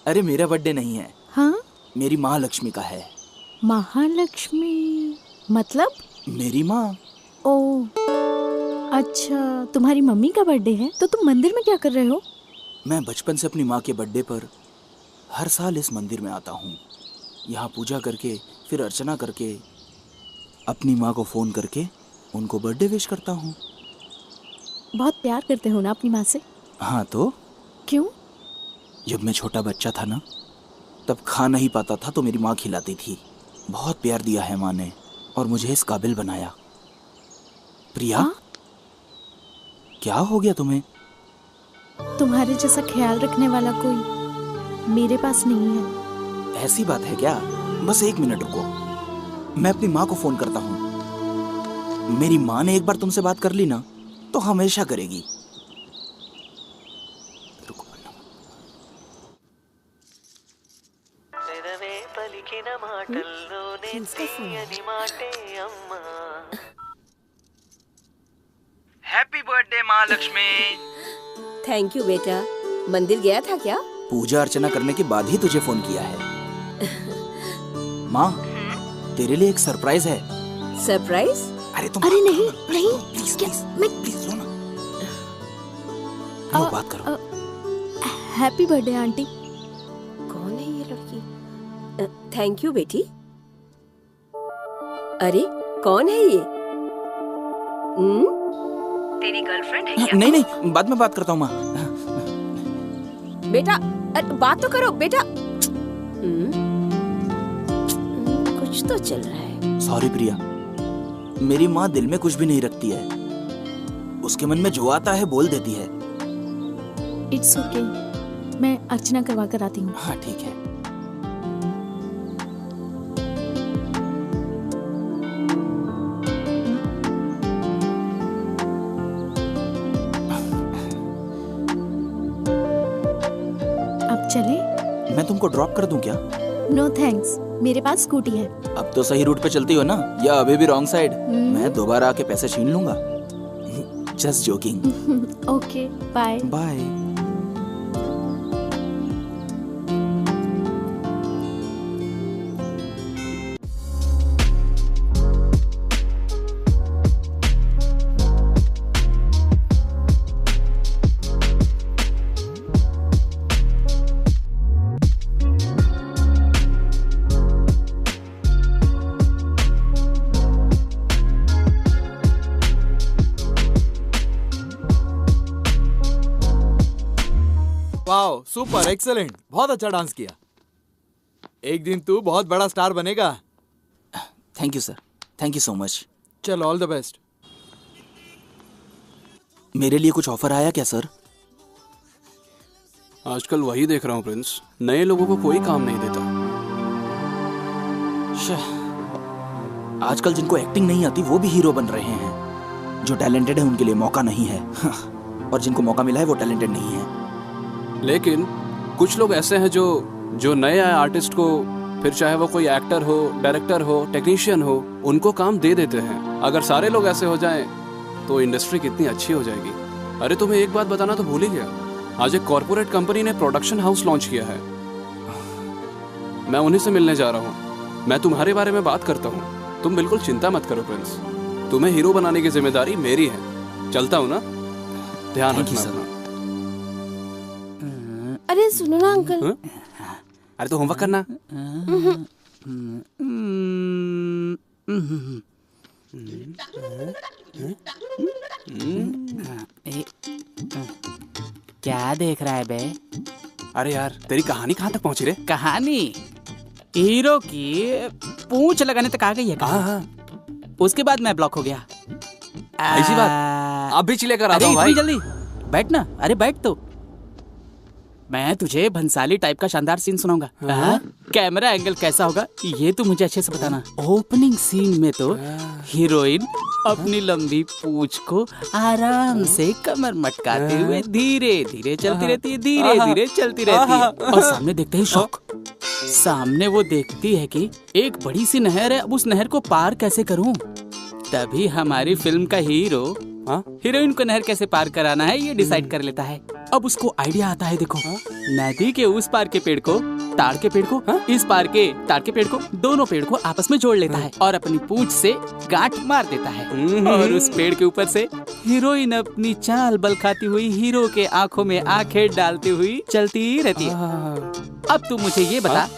अरे मेरा बर्थडे नहीं है। हाँ? मेरी माँ लक्ष्मी का है। महालक्ष्मी मतलब? मेरी माँ। ओह अच्छा, तुम्हारी मम्मी का बर्थडे है, तो तुम मंदिर में क्या कर रहे हो? मैं बचपन से अपनी माँ के बर्थडे पर हर साल इस मंदिर में आता हूँ। यहाँ पूजा करके फिर अर्चना करके अपनी माँ को फोन करके उनको बर्थडे विश करता हूँ। बहुत प्यार करते हो ना अपनी माँ से? हाँ तो क्यों? जब मैं छोटा बच्चा था ना, तब खा नहीं पाता था तो मेरी माँ खिलाती थी। बहुत प्यार दिया है माँ ने और मुझे इस काबिल बनाया। प्रिया, क्या हो गया तुम्हें? तुम्हारे जैसा ख्याल रखने वाला कोई मेरे पास नहीं है। ऐसी बात है क्या? बस 1 मिनट रुको, मैं अपनी माँ को फोन करता हूँ। मेरी माँ ने एक बार तुमसे बात कर ली ना तो हमेशा करेगी। Happy birthday Mahalakshmi. Thank you बेटा। मंदिर गया था क्या? पूजा अर्चना करने के बाद ही तुझे फोन किया है। माँ, तेरे लिए एक सरप्राइज है। सरप्राइज? अरे नहीं नहीं, प्लीज क्या? प्लीज लो ना। लो, बात करो। Happy birthday aunty. कौन है ये लड़की? थैंक यू बेटी। अरे कौन है ये? तेरी गर्लफ्रेंड है क्या? नहीं नहीं, बाद में बात करता हूँ माँ। बेटा बात तो करो बेटा। कुछ तो चल रहा है। सॉरी प्रिया, मेरी माँ दिल में कुछ भी नहीं रखती है। उसके मन में जो आता है बोल देती है। इट्स ओके, मैं अर्चना करवा कर आती हूँ। हाँ ठीक है। अब चले? मैं तुमको ड्रॉप कर दूं क्या? नो थैंक्स, मेरे पास स्कूटी है। अब तो सही रूट पे चलती हो ना, या अभी भी रॉन्ग साइड? मैं दोबारा आके पैसे छीन लूंगा। Just joking. Okay, bye bye. Wow, super, excellent, बहुत अच्छा डांस किया। एक दिन तू बहुत बड़ा स्टार बनेगा। Thank you sir, thank you so much. चलो, ऑल द बेस्ट। मेरे लिए कुछ ऑफर आया क्या सर? आजकल वही देख रहा हूँ प्रिंस, नए लोगों को कोई काम नहीं देता। आजकल जिनको एक्टिंग नहीं आती वो भी हीरो बन रहे हैं। जो टैलेंटेड है उनके लिए मौका नहीं है और जिनको मौका मिला है वो टैलेंटेड नहीं है। लेकिन कुछ लोग ऐसे हैं जो नए आए आर्टिस्ट को, फिर चाहे वो कोई एक्टर हो, डायरेक्टर हो, टेक्नीशियन हो, उनको काम दे देते हैं। अगर सारे लोग ऐसे हो जाएं तो इंडस्ट्री कितनी अच्छी हो जाएगी। अरे तुम्हें एक बात बताना तो भूल ही गया, आज एक कॉर्पोरेट कंपनी ने प्रोडक्शन हाउस लॉन्च किया है। मैं उन्हीं से मिलने जा रहा हूँ। मैं तुम्हारे बारे में बात करता हूँ, तुम बिल्कुल चिंता मत करो प्रिंस। तुम्हें हीरो बनाने की जिम्मेदारी मेरी है। चलता हूँ ना, ध्यान रखना अपना। अरे सुनो ना अंकल। अरे तो होमवर्क करना। क्या देख रहा है बे? अरे यार, तेरी कहानी कहाँ तक पहुँची रे? कहानी हीरो की पूंछ लगाने तक आ गई है। हाँ। उसके बाद मैं ब्लॉक हो गया। ऐसी बात? अब भी चिल्ले कर आता हूँ भाई। जल्दी बैठ ना। अरे बैठ तो, मैं तुझे भंसाली टाइप का शानदार सीन सुनाऊंगा। कैमरा एंगल कैसा होगा ये तो मुझे अच्छे से बताना। ओपनिंग सीन में तो हीरोइन अपनी लंबी पूंछ को आराम से कमर मटकाते हुए धीरे धीरे चलती रहती है, धीरे धीरे चलती रहती है। और सामने देखते ही शौक। सामने वो देखती है कि एक बड़ी सी नहर है, अब उस नहर को पार कैसे करूं। तभी हमारी फिल्म का हीरो हीरोइन को नहर कैसे पार कराना है ये डिसाइड कर लेता है। अब उसको आइडिया आता है, देखो नदी के उस पार के पेड़ को, ताड़ के पेड़ को, इस पार के ताड़ के पेड़ को, दोनों पेड़ को आपस में जोड़ लेता है और अपनी पूंछ से गांठ मार देता है। और उस पेड़ के ऊपर से हीरोइन अपनी चाल बल खाती हुई हीरो के आंखों में आंखें डालती हुई चलती रहती है। अब तू मुझे ये बता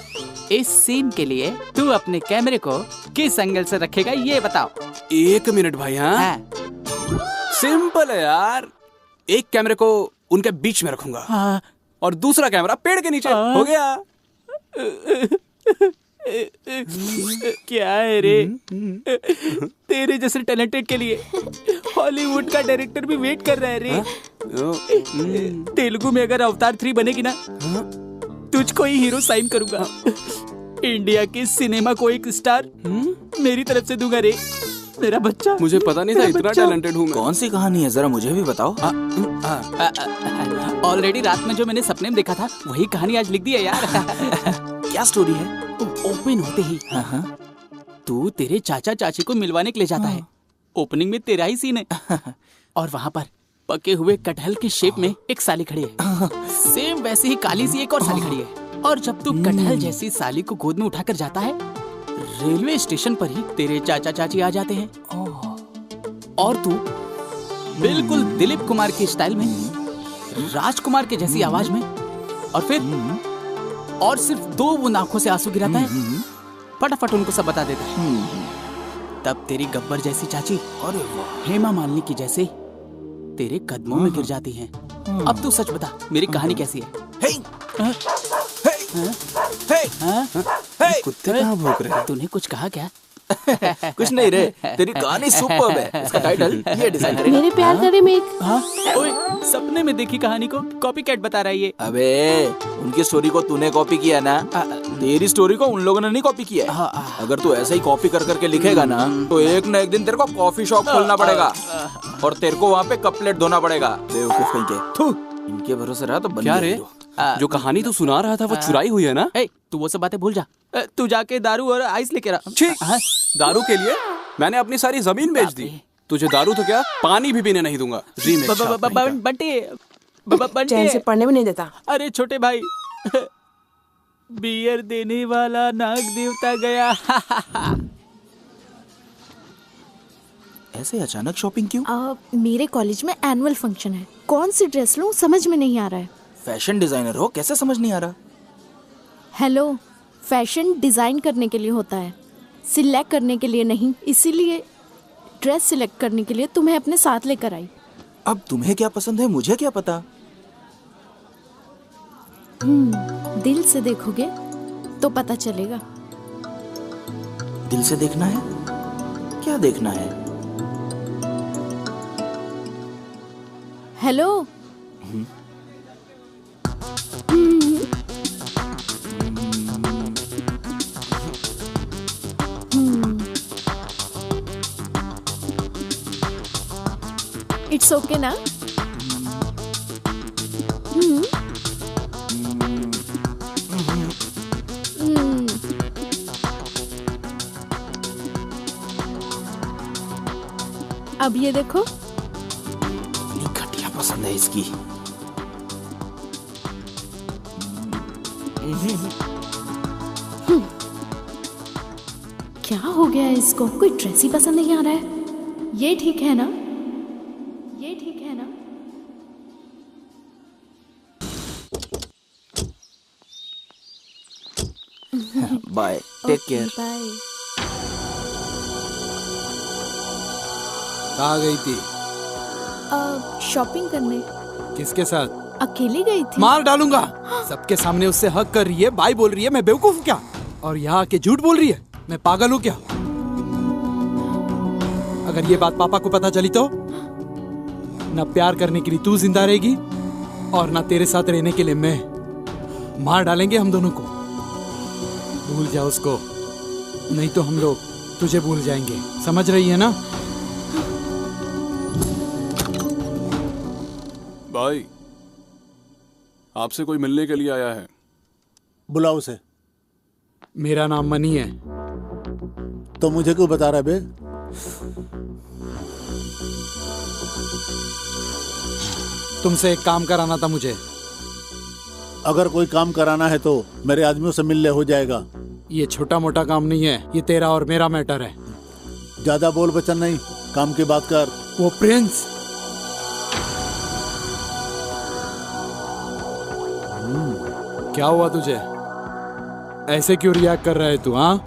इस सीन के लिए तू अपने कैमरे को किस एंगल से रखेगा ये बताओ। 1 मिनट भाई। हाँ सिंपल है यार, एक कैमरे को उनके बीच में रखूंगा। हाँ। और दूसरा कैमरा पेड़ के नीचे। हो गया। क्या है रे, तेरे जैसे टैलेंटेड के लिए हॉलीवुड का डायरेक्टर भी वेट कर रहा है रे। तेलुगु में अगर अवतार 3 बनेगी ना, तुझको ही हीरो साइन करूंगा। इंडिया के सिनेमा को एक स्टार मेरी तरफ से दूंगा रे, मेरा बच्चा। मुझे पता नहीं था इतना टैलेंटेड हूँ मैं। कौन सी कहानी है, जरा मुझे भी बताओ। ऑलरेडी रात में जो मैंने सपने में देखा था वही कहानी आज लिख दी है यार। क्या स्टोरी है? ओपन होते ही तू तेरे चाचा चाची को मिलवाने के लिए जाता है। ओपनिंग में तेरा ही सीन है और वहाँ पर पके हुए कटहल के शेप में एक साली खड़ी है। सेम वैसे ही काली सी एक और साली खड़ी है। और जब तू कटहल जैसी साली को गोद में उठाकर जाता है, रेलवे स्टेशन पर ही तेरे चाचा चाची आ जाते हैं और तू बिल्कुल दिलीप कुमार के स्टाइल में, राजकुमार के जैसी आवाज में, और सिर्फ 2 बूंद आंखों से आंसू गिराता है, फटाफट उनको सब बता देता है। तब तेरी गब्बर जैसी चाची और हेमा मालिनी की जैसे तेरे कदमों में गिर जाती हैं। अब तू सच बता, मेरी कहानी कैसी है? कुत्ते कहाँ भौंक रहे हैं? तूने कुछ कहा क्या? कुछ नहीं रे, तेरी कहानी सुपर्ब है। इसका टाइटल ये डिसाइड करेगा। मेरे प्यार करे में ओए, सपने में देखी कहानी को कॉपीकैट बता रहा है ये। अबे उनकी स्टोरी को तूने कॉपी किया ना, तेरी स्टोरी को उन लोगों ने नहीं कॉपी किया है। अगर तू ऐसे ही कॉपी कर करके लिखेगा ना, तो एक न एक दिन तेरे को कॉफी शॉप खोलना पड़ेगा और तेरे को वहाँ पे कप प्लेट धोना पड़ेगा। बेवकूफ कहीं के। इनके भरोसे रहा तो बन क्या रे, जो कहानी तू सुना रहा था वो चुराई हुई है ना? तू वो सब बातें भूल जा, तू जाके दारू और आइस लेके रहा। दारू के लिए मैंने अपनी सारी जमीन बेच दी। तुझे दारू तो क्या, पानी भी पीने नहीं दूंगा। बंटे चैन से पढ़ने में नहीं देता। अरे छोटे भाई, बियर देने वाला नाग देवता गया। ऐसे अचानक शॉपिंग क्यों? मेरे कॉलेज में एनुअल फंक्शन है, कौन सी ड्रेस लूं समझ में नहीं आ रहा है। फैशन डिजाइनर हो, कैसे समझ नहीं आ रहा? हेलो, फैशन डिजाइन करने के लिए होता है, सिलेक्ट करने के लिए नहीं। इसीलिए ड्रेस सिलेक्ट करने के लिए तुम्हें अपने साथ लेकर आई। अब तुम्हें क्या पसंद है मुझे क्या पता? दिल से देखोगे तो पता चलेगा। दिल से देखना है? क्या देखना है? हेलो, इट्स ओके ना? अब ये देखो, घटिया पसंद है इसकी। क्या हो गया है इसको, कोई ड्रेस ही पसंद नहीं आ रहा है। ये ठीक है ना? ये ठीक है ना? Bye, take care. बाय। कहाँ गई थी? शॉपिंग करने। किसके साथ? अकेली गई थी। मार डालूंगा। सबके सामने उससे हक कर रही है, बाय बोल रही है। मैं बेवकूफ हूँ क्या? और यहाँ आके झूठ बोल रही है। मैं पागल हूँ क्या? अगर ये बात पापा को पता चली तो ना प्यार करने के लिए तू जिंदा रहेगी और ना तेरे साथ रहने के लिए मैं। मार डालेंगे हम दोनों को। भूल जा उसको, नहीं तो हम लोग तुझे भूल जाएंगे। समझ रही है ना? भाई, आपसे कोई मिलने के लिए आया है। बुलाओ उसे। मेरा नाम मनी है। तो मुझे क्यों बता रहा है बे? तुमसे एक काम कराना था मुझे। अगर कोई काम कराना है तो मेरे आदमियों से मिल ले, हो जाएगा। ये छोटा मोटा काम नहीं है, ये तेरा और मेरा मैटर है। ज्यादा बोल बचन नहीं, काम की बात कर। वो प्रिंस। क्या हुआ तुझे? ऐसे क्यों रिएक्ट कर रहा है तू? हाँ,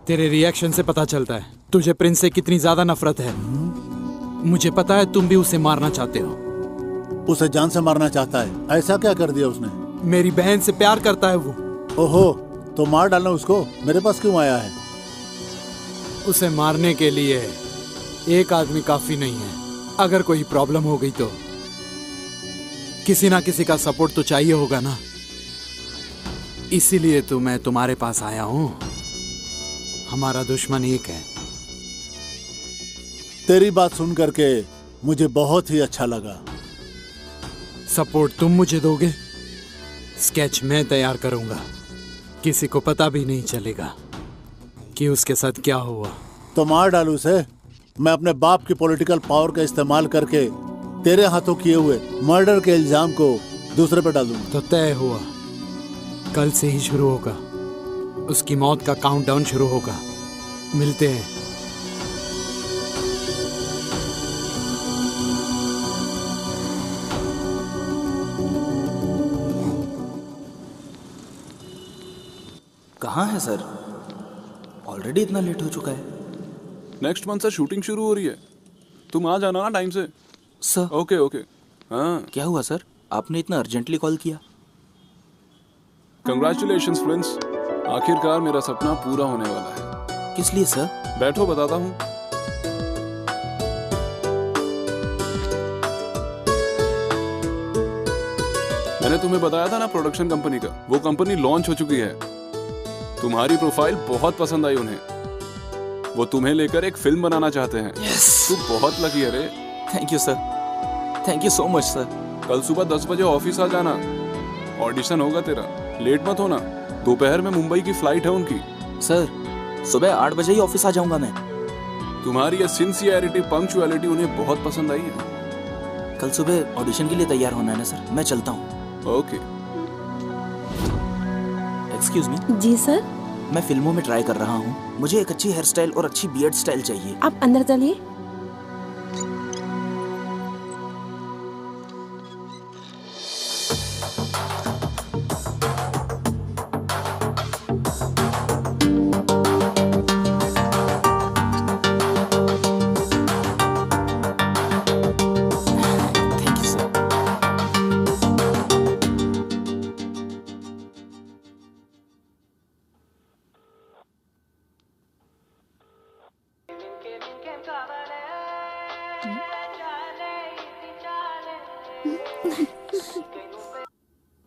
तेरे रिएक्शन से पता चलता है तुझे प्रिंस से कितनी ज्यादा नफरत है। मुझे पता है तुम भी उसे मारना चाहते हो। उसे जान से मारना चाहता है? ऐसा क्या कर दिया उसने? मेरी बहन से प्यार करता है वो। ओहो, तो मार डालना उसको। मेरे पास क्यों आया है? उसे मारने के लिए एक आदमी काफी नहीं है। अगर कोई प्रॉब्लम हो गई तो किसी ना किसी का सपोर्ट तो चाहिए होगा ना। इसीलिए तो मैं तुम्हारे पास आया हूं। हमारा दुश्मन एक है। तेरी बात सुन करके मुझे बहुत ही अच्छा लगा। सपोर्ट तुम मुझे दोगे, स्केच मैं तैयार करूंगा। किसी को पता भी नहीं चलेगा कि उसके साथ क्या हुआ। तो मार डालू उसे। मैं अपने बाप की पॉलिटिकल पावर का इस्तेमाल करके तेरे हाथों किए हुए मर्डर के इल्जाम को दूसरे पे डाल दूंगा। तो तय हुआ, कल से ही शुरू होगा। उसकी मौत का काउंटडाउन शुरू होगा। मिलते हैं। कहाँ है सर? ऑलरेडी इतना लेट हो चुका है। नेक्स्ट मंथ से शूटिंग शुरू हो रही है, तुम आ जाना ना टाइम से। Sir okay okay. हाँ, क्या हुआ सर? आपने इतना अर्जेंटली कॉल किया? कंग्रेचुलेशंस फ्रेंड्स, आखिरकार मेरा सपना पूरा होने वाला है। किस लिए सर? बैठो बताता हूँ। मैंने तुम्हें बताया था ना प्रोडक्शन कंपनी का, वो कंपनी लॉन्च हो चुकी है। तुम्हारी प्रोफाइल बहुत पसंद आई उन्हें। वो तुम्हें लेकर एक फिल्म बनाना चाहते हैं। तू बहुत लकी है रे। Thank you sir, thank you so much sir. कल सुबह 10 बजे ऑफिस आ जाना, ऑडिशन होगा तेरा। लेट मत होना, दोपहर में मुंबई की फ्लाइट है उनकी। सर सुबह 8 बजे ही ऑफिस आ जाऊंगा मैं। तुम्हारी ये सिंसियरिटी, पंक्चुअलिटी उन्हें बहुत पसंद आई है। कल सुबह ऑडिशन के लिए तैयार होना है ना सर? मैं चलता हूँ। ओके। Excuse me. जी सर। मैं फिल्मों में ट्राई कर रहा हूँ। मुझे एक अच्छी हेयर स्टाइल और अच्छी बियर्ड स्टाइल चाहिए। आप अंदर चलिए।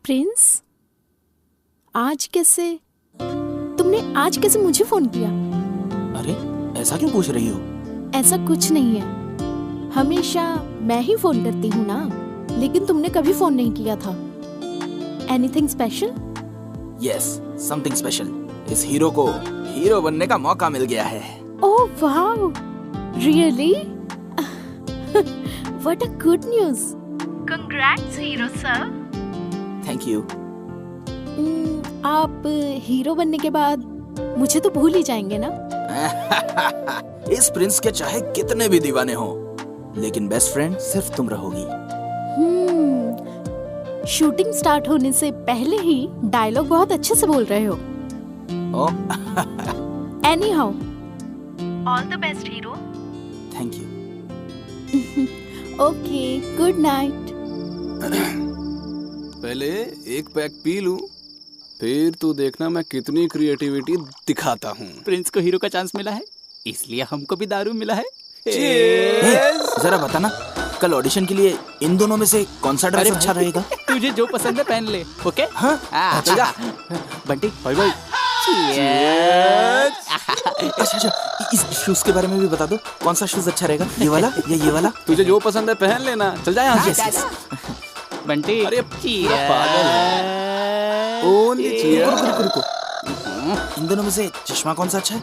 प्रिंस, आज कैसे मुझे फोन किया? अरे ऐसा क्यों पूछ रही हो? ऐसा कुछ नहीं है, हमेशा मैं ही फोन करती हूँ ना, लेकिन तुमने कभी फोन नहीं किया था। Anything special? Yes, something special. इस हीरो को हीरो बनने का मौका मिल गया है। Oh wow, really? What a good news. Congrats hero sir. Thank you. आप हीरो बनने के बाद मुझे तो भूल ही जाएंगे ना? इस प्रिंस के चाहे कितने भी दीवाने हो, लेकिन बेस्ट फ्रेंड सिर्फ तुम रहोगी। शूटिंग स्टार्ट होने से पहले ही डायलॉग बहुत अच्छे से बोल रहे हो। Any how, all the best hero. Thank you. Okay, good night. पहले एक पैक पी लूं, फिर तू देखना मैं कितनी क्रिएटिविटी दिखाता हूँ। प्रिंस को हीरो का चांस मिला है, इसलिए हमको भी दारू मिला है। जरा बता ना, कल ऑडिशन के लिए इन दोनों में से कौन सा ड्रेस अच्छा रहेगा? तुझे जो पसंद है पहन ले। ओके? हाँ, अच्छा। बंटी, भाई भाई। अच्छा, इस शूज के बारे में भी बता दो, कौन सा शूज अच्छा रहेगा? ये वाला या ये वाला? तुझे जो पसंद है पहन लेना। चल जा यहाँ से। बंटी, अरे पागल है। ओनली रुको। इन दोनों में से चश्मा कौन सा अच्छा है?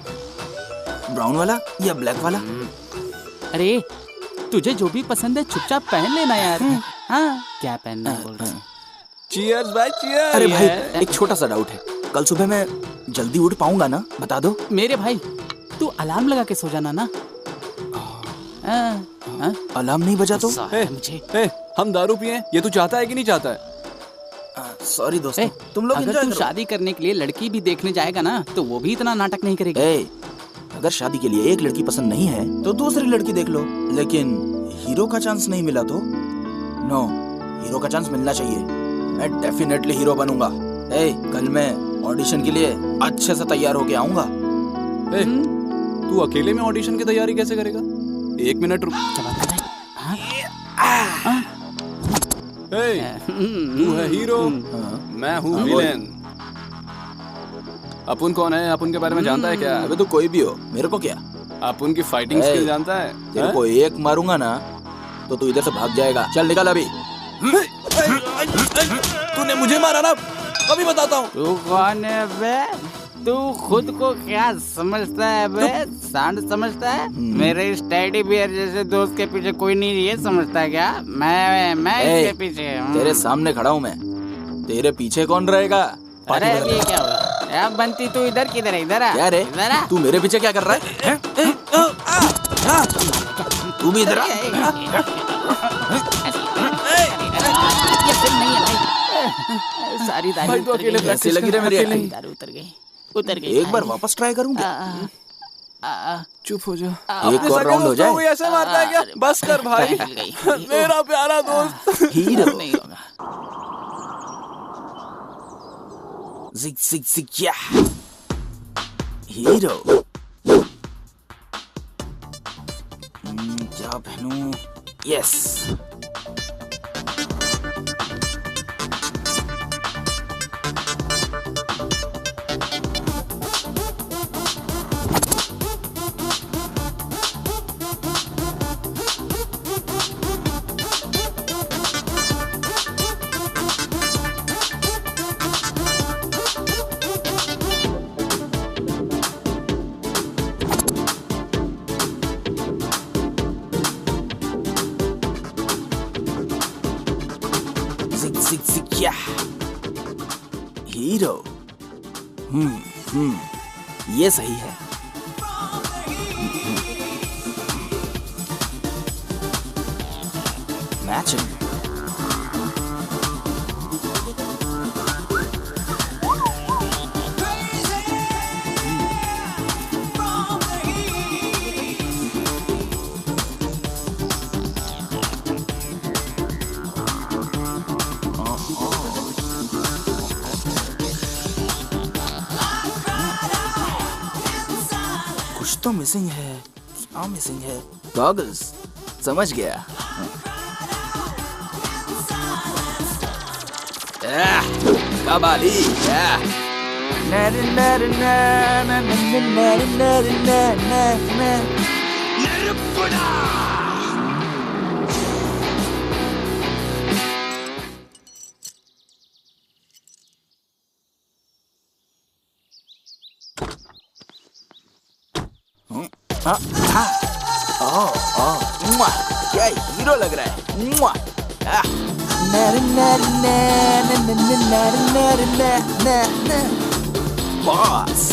ब्राउन वाला या ब्लैक वाला? अरे तुझे जो भी पसंद है चुपचाप पहन लेना यार। हाँ, क्या पहनना बोल रहा है? चीयर्स भाई, चीयर्स। अरे भाई, एक छोटा सा डाउट है, कल सुबह मैं जल्दी उठ पाऊंगा ना? बता दो। मेरे भाई, तू अलार्म लगा के सो जाना ना। अलार्म नहीं बजा तो? मुझे हम दारू पिए, ये तू चाहता है कि नहीं चाहता है? सॉरी दोस्तों, तुम लोग अगर एंजॉय तू करो। शादी करने के लिए लड़की भी देखने जाएगा ना तो वो भी इतना नाटक नहीं करेगी। ए, अगर शादी के लिए एक लड़की पसंद नहीं है तो दूसरी लड़की देख लो, लेकिन हीरो का चांस नहीं मिला तो नो, हीरो का चांस मिलना चाहिए। मैं डेफिनेटली हीरो बनूंगा। ए, कल मैं ऑडिशन के लिए अच्छे से तैयार होके आऊंगा। ए, तू अकेले में ऑडिशन की तैयारी कैसे करेगा? 1 मिनट रुक। ए, तू है हीरो, मैं हूँ विलेन। अपुन कौन है? अपुन के बारे में जानता है क्या? अबे तो कोई भी हो, मेरे को क्या। अपुन की फाइटिंग स्किल जानता है? तेरे को एक मारूंगा ना तो तू इधर से भाग जाएगा। चल निकल अभी। तूने मुझे मारा ना, अभी बताता हूँ। तू कौन है बे? तू खुद को क्या समझता है बे? सांड समझता है? मेरे इस टेडी बियर जैसे दोस्त के पीछे कोई नहीं ये समझता है क्या? मैं इसके पीछे हूँ। तेरे सामने खड़ा हूँ मैं, तेरे पीछे कौन रहेगा? अरे अभी ये क्या हुआ? अब बनती तू इधर किधर है? इधर आ। क्या रे? इधर आ। तू मेरे पीछे क्या कर रहा है? तू भी इधर आ। ये फिल्म नहीं है भाई। सारी दारू भाई तो उतर अकेले गई। कैसी लगी रे मेरी एक्टिंग? दारू उतर गई। एक बार वापस ट्राई करूंगी। चुप हो जा। एक और राउंड हो जाए। कोई ऐसे मारता है क्या? बस कर भाई, मेरा प्यारा दोस्त। हीरो नहीं होगा। जिग जिग जिग या हीरो। क्या पहनूं? यस, क्या हीरो। ये सही है। मैचिंग। कुछ तो मिसिंग है। क्या मिसिंग है? गॉगल्स। समझ गया। कबाली। क्या हीरो लग रहा है। बॉस।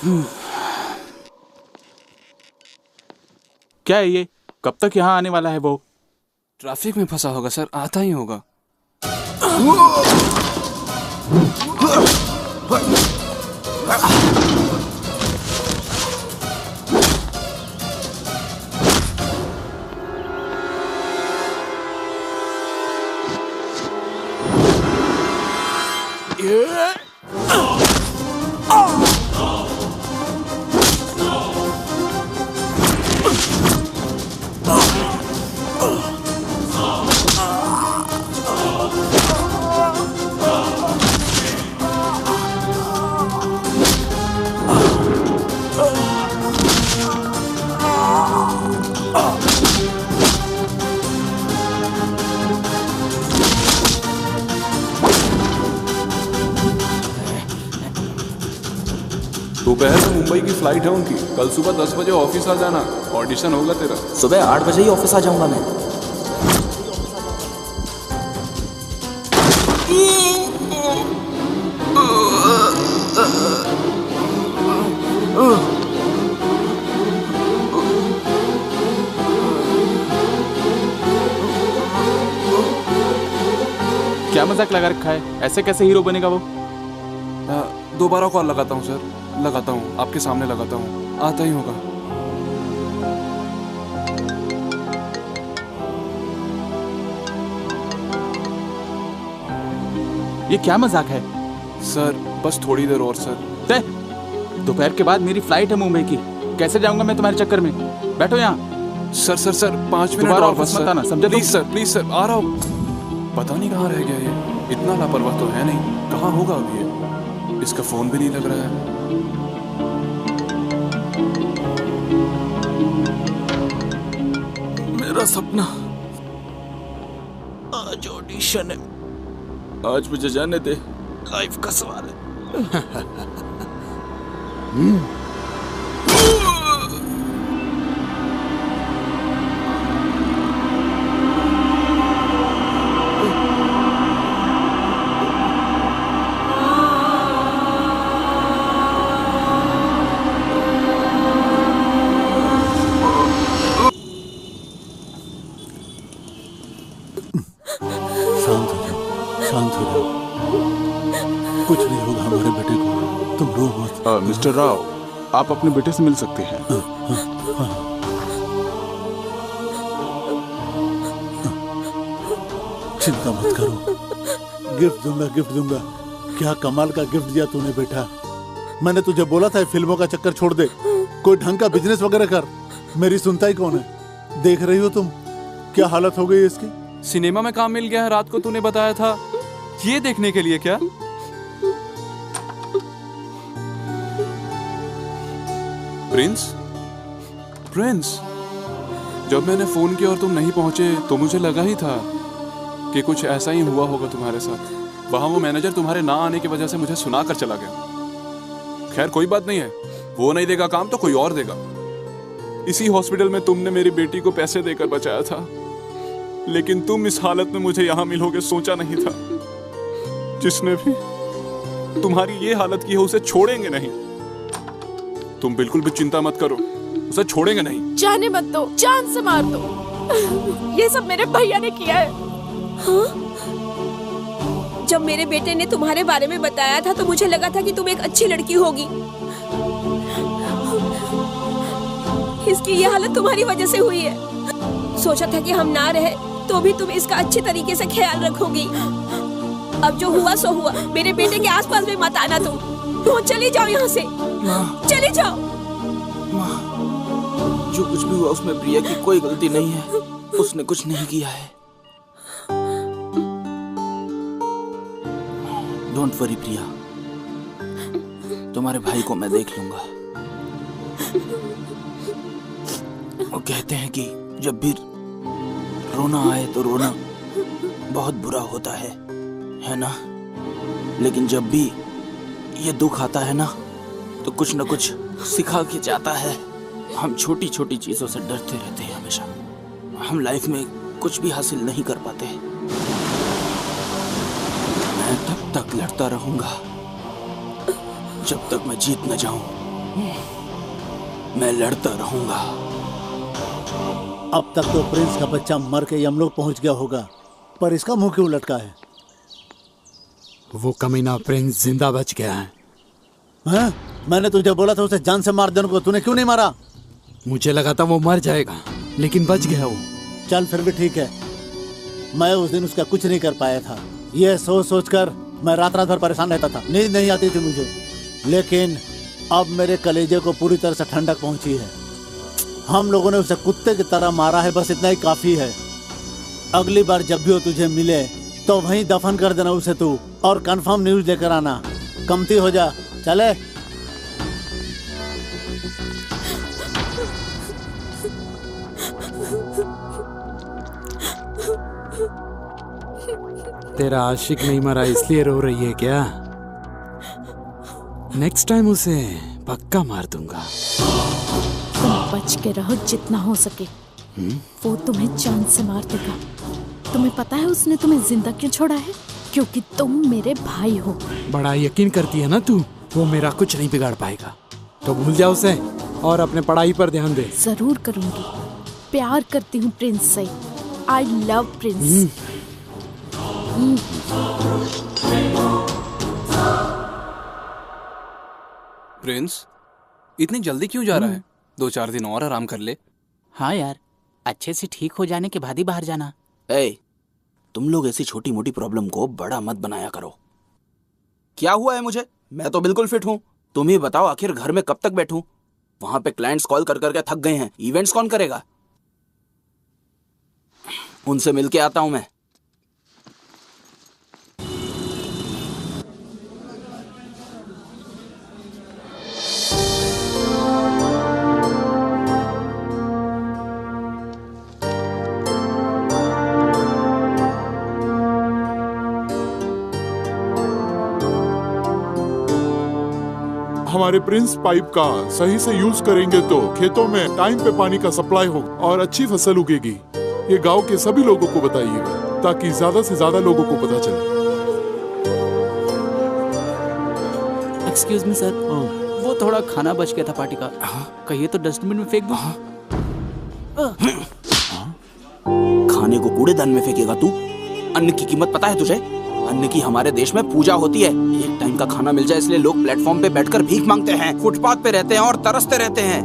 क्या है ये? कब तक यहाँ आने वाला है वो? ट्रैफिक में फंसा होगा सर, आता ही होगा। दोपहर में मुंबई की फ्लाइट है उनकी, कल सुबह 10 बजे ऑफिस आ जाना, ऑडिशन होगा तेरा। सुबह 8 बजे ही ऑफिस आ जाऊंगा मैं। क्या मजाक लगा रखा है? ऐसे कैसे हीरो बनेगा वो? दोबारा कॉल लगाता हूँ सर, लगाता हूँ, आपके सामने लगाता हूँ, आता ही होगा। ये क्या मजाक है? सर बस थोड़ी देर और सर। दोपहर के बाद मेरी फ्लाइट है मुंबई की, कैसे जाऊंगा मैं तुम्हारे चक्कर में? बैठो यहाँ। सर सर सर 5 मिनट और बस मत आना, समझे? प्लीज सर आ रहा हूँ। पता नहीं कहाँ रह गया ये, इतना लापरवाह तो है नहीं, कहाँ होगा अभी ये? इसका फोन भी नहीं लग रहा है। मेरा सपना, आज ऑडिशन है, आज मुझे जाने दे, लाइफ का सवाल है। शांत हो जाओ, कुछ नहीं होगा हमारे बेटे को, तुम रो मत। मिस्टर राव, आप अपने बेटे से मिल सकते हैं। चिंता मत करो, गिफ्ट दूंगा। क्या कमाल का गिफ्ट दिया तूने बेटा। मैंने तुझे बोला था फिल्मों का चक्कर छोड़ दे, कोई ढंग का बिजनेस वगैरह कर। मेरी सुनता ही कौन है? देख रही हो तुम क्या हालत हो गई इसकी। सिनेमा में काम मिल गया है, रात को तूने बताया था, ये देखने के लिए क्या? प्रिंस, जब मैंने फोन किया और तुम नहीं पहुंचे तो मुझे लगा ही था कि कुछ ऐसा ही हुआ होगा तुम्हारे साथ। वहां वो मैनेजर तुम्हारे ना आने की वजह से मुझे सुना कर चला गया। खैर कोई बात नहीं है, वो नहीं देगा काम तो कोई और देगा। इसी हॉस्पिटल में तुमने मेरी बेटी को पैसे देकर बचाया था, लेकिन तुम इस हालत में मुझे यहाँ मिलोगे सोचा नहीं था। जिसने भी तुम्हारी ये हालत की है उसे छोड़ेंगे नहीं। तुम बिल्कुल भी चिंता मत करो, उसे छोड़ेंगे नहीं। जाने मत दो, जान से मार दो। ये सब मेरे भैया ने किया है। हाँ? जब मेरे बेटे ने तुम्हारे बारे में बताया था तो मुझे लगा था कि तुम एक अच्छी लड़की होगी। इसकी ये हालत तुम्हारी वजह से हुई है। सोचा था कि हम ना रहे तो भी तुम इसका अच्छे तरीके से ख्याल रखोगी। अब जो हुआ सो हुआ, मेरे बेटे के आसपास भी मत आना तुम चली जाओ यहाँ से, चली जाओ। जो कुछ भी हुआ उसमें प्रिया की कोई गलती नहीं है, उसने कुछ नहीं किया है। डोंट वरी प्रिया, तुम्हारे भाई को मैं देख लूंगा। वो कहते हैं कि जब भी रोना आए तो रोना बहुत बुरा होता है ना? लेकिन जब भी ये दुख आता है ना तो कुछ न कुछ सिखा के जाता है। हम छोटी छोटी चीजों से डरते रहते हैं हमेशा, हम लाइफ में कुछ भी हासिल नहीं कर पाते। मैं तब तक लड़ता रहूंगा जब तक मैं जीत न जाऊं। मैं लड़ता रहूंगा। अब तक तो प्रिंस का बच्चा मर के यमलोक पहुंच गया होगा, पर इसका मुंह क्यों लटका है? वो कमीना प्रिंस जिंदा बच गया है। हाँ? मैंने तुझे बोला था उसे जान से मार देने को, तूने क्यों नहीं मारा? मुझे लगा था वो मर जाएगा, लेकिन बच गया वो। चल फिर भी ठीक है, मैं उस दिन उसका कुछ नहीं कर पाया था। ये सोच सोच कर मैं रात रात भर परेशान रहता था, नींद नहीं आती थी मुझे। लेकिन अब मेरे कलेजे को पूरी तरह से ठंडक पहुंची है। हम लोगों ने उसे कुत्ते की तरह मारा है, बस इतना ही काफी है। अगली बार जब भी वो तुझे मिले तो वहीं दफन कर देना उसे तू, और कंफर्म न्यूज लेकर आना। कमती हो जा, चले। तेरा आशिक नहीं मरा इसलिए रो रही है क्या? नेक्स्ट टाइम उसे पक्का मार दूंगा। तुम बच के रहो जितना हो सके। वो तुम्हें जान से मार देगा। तुम्हें पता है उसने तुम्हें जिंदा क्यों छोड़ा है? क्योंकि तुम मेरे भाई हो। बड़ा यकीन करती है ना तू, वो मेरा कुछ नहीं बिगाड़ पाएगा। तो भूल जा उसे और अपने पढ़ाई पर ध्यान दे। जरूर करूंगी। प्यार करती हूँ प्रिंस से। I love Prince. प्रिंस इतनी जल्दी क्यों जा रहा है? 2-4 दिन और आराम कर ले। हाँ यार, अच्छे से ठीक हो जाने के बाद ही बाहर जाना। तुम लोग ऐसी छोटी मोटी प्रॉब्लम को बड़ा मत बनाया करो। क्या हुआ है मुझे? मैं तो बिल्कुल फिट हूँ। तुम ही बताओ, आखिर घर में कब तक बैठूं? वहां पे क्लाइंट्स कॉल कर करके थक गए हैं। इवेंट्स कौन करेगा? उनसे मिलके आता हूं मैं। हमारे प्रिंस पाइप का सही से यूज करेंगे तो खेतों में टाइम पे पानी का सप्लाई हो और अच्छी फसल उगेगी। ये गांव के सभी लोगों को बताइएगा ताकि ज्यादा से ज्यादा लोगों को पता चले। एक्सक्यूज मी सर, वो थोड़ा खाना बच गया था पार्टी का। कहिए तो डस्टबिन में फेंक दो। खाने को कूड़ेदान में फेंकेगा तू? अन्न की कीमत पता है तुझे? अन्न की हमारे देश में पूजा होती है। एक टाइम का खाना मिल जाए इसलिए लोग प्लेटफॉर्म पे बैठकर भीख मांगते हैं, फुटपाथ पे रहते हैं और तरसते रहते हैं।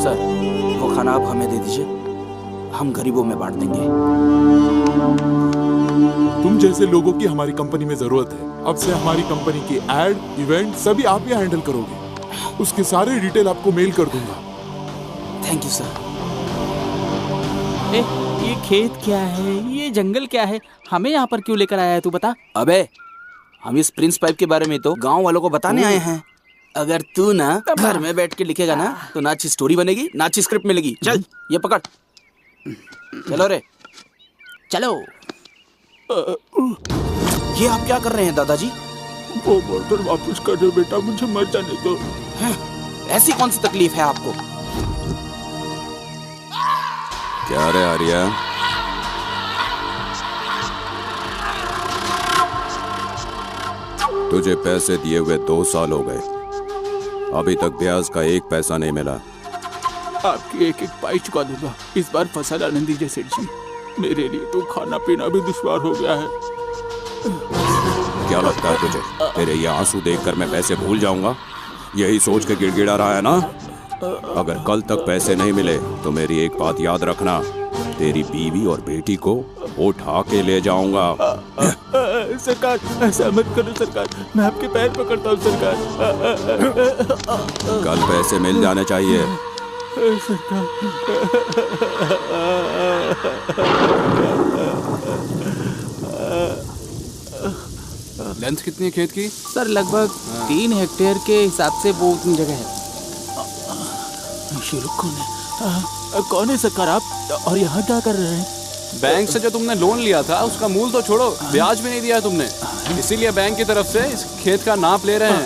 सर, वो खाना आप हमें दे दीजिए, हम गरीबों में बांट देंगे। तुम जैसे लोगों की हमारी कंपनी में जरूरत है। अब से हमारी कंपनी की एड, इवेंट सभी आप ही हैंडल करोगे। उसके सारे डिटेल आपको मेल कर दूंगा। Thank you sir. ये खेत क्या है? ये जंगल क्या है? हमें यहाँ पर क्यों लेकर आया है तू बता? अबे, हम इस प्रिंस पाइप के बारे में तो गांव वालों को बताने आए हैं। अगर तू ना घर में बैठ के लिखेगा ना तो ना अच्छी स्टोरी बनेगी ना अच्छी स्क्रिप्ट मिलेगी। चल ये पकड़। चलो रे चलो। ये आप क्या कर रहे हैं दादाजी? वो बर्तन वापस कर दो बेटा, मुझे मर जाने दो। ऐसी कौन सी तकलीफ है आपको? क्या रे आर्या, तुझे पैसे दिए हुए 2 साल हो गए, अभी तक ब्याज का 1 पैसा नहीं मिला। आपकी एक एक पाई चुका दूंगा। इस बार फसल आनंद दीजिए सेठ जी, मेरे लिए तो खाना पीना भी दुश्वार हो गया है। क्या लगता है तुझे तेरे ये आंसू देखकर मैं पैसे भूल जाऊंगा? यही सोच के गिड़गिड़ा रहा है ना? अगर कल तक पैसे नहीं मिले तो मेरी एक बात याद रखना, तेरी बीवी और बेटी को उठा के ले जाऊंगा। सरकार ऐसा मत करो सरकार, मैं आपके पैर पकड़ता हूँ सरकार। कल पैसे मिल जाने चाहिए। लेंथ कितनी है खेत की? सर लगभग 3 हेक्टेयर के हिसाब से वो उतनी जगह है। कौन है सरकार आप, और यहाँ क्या कर रहे हैं? बैंक से जो तुमने लोन लिया था उसका मूल तो छोड़ो, ब्याज भी नहीं दिया तुमने, इसीलिए बैंक की तरफ से इस खेत का नाप ले रहे हैं।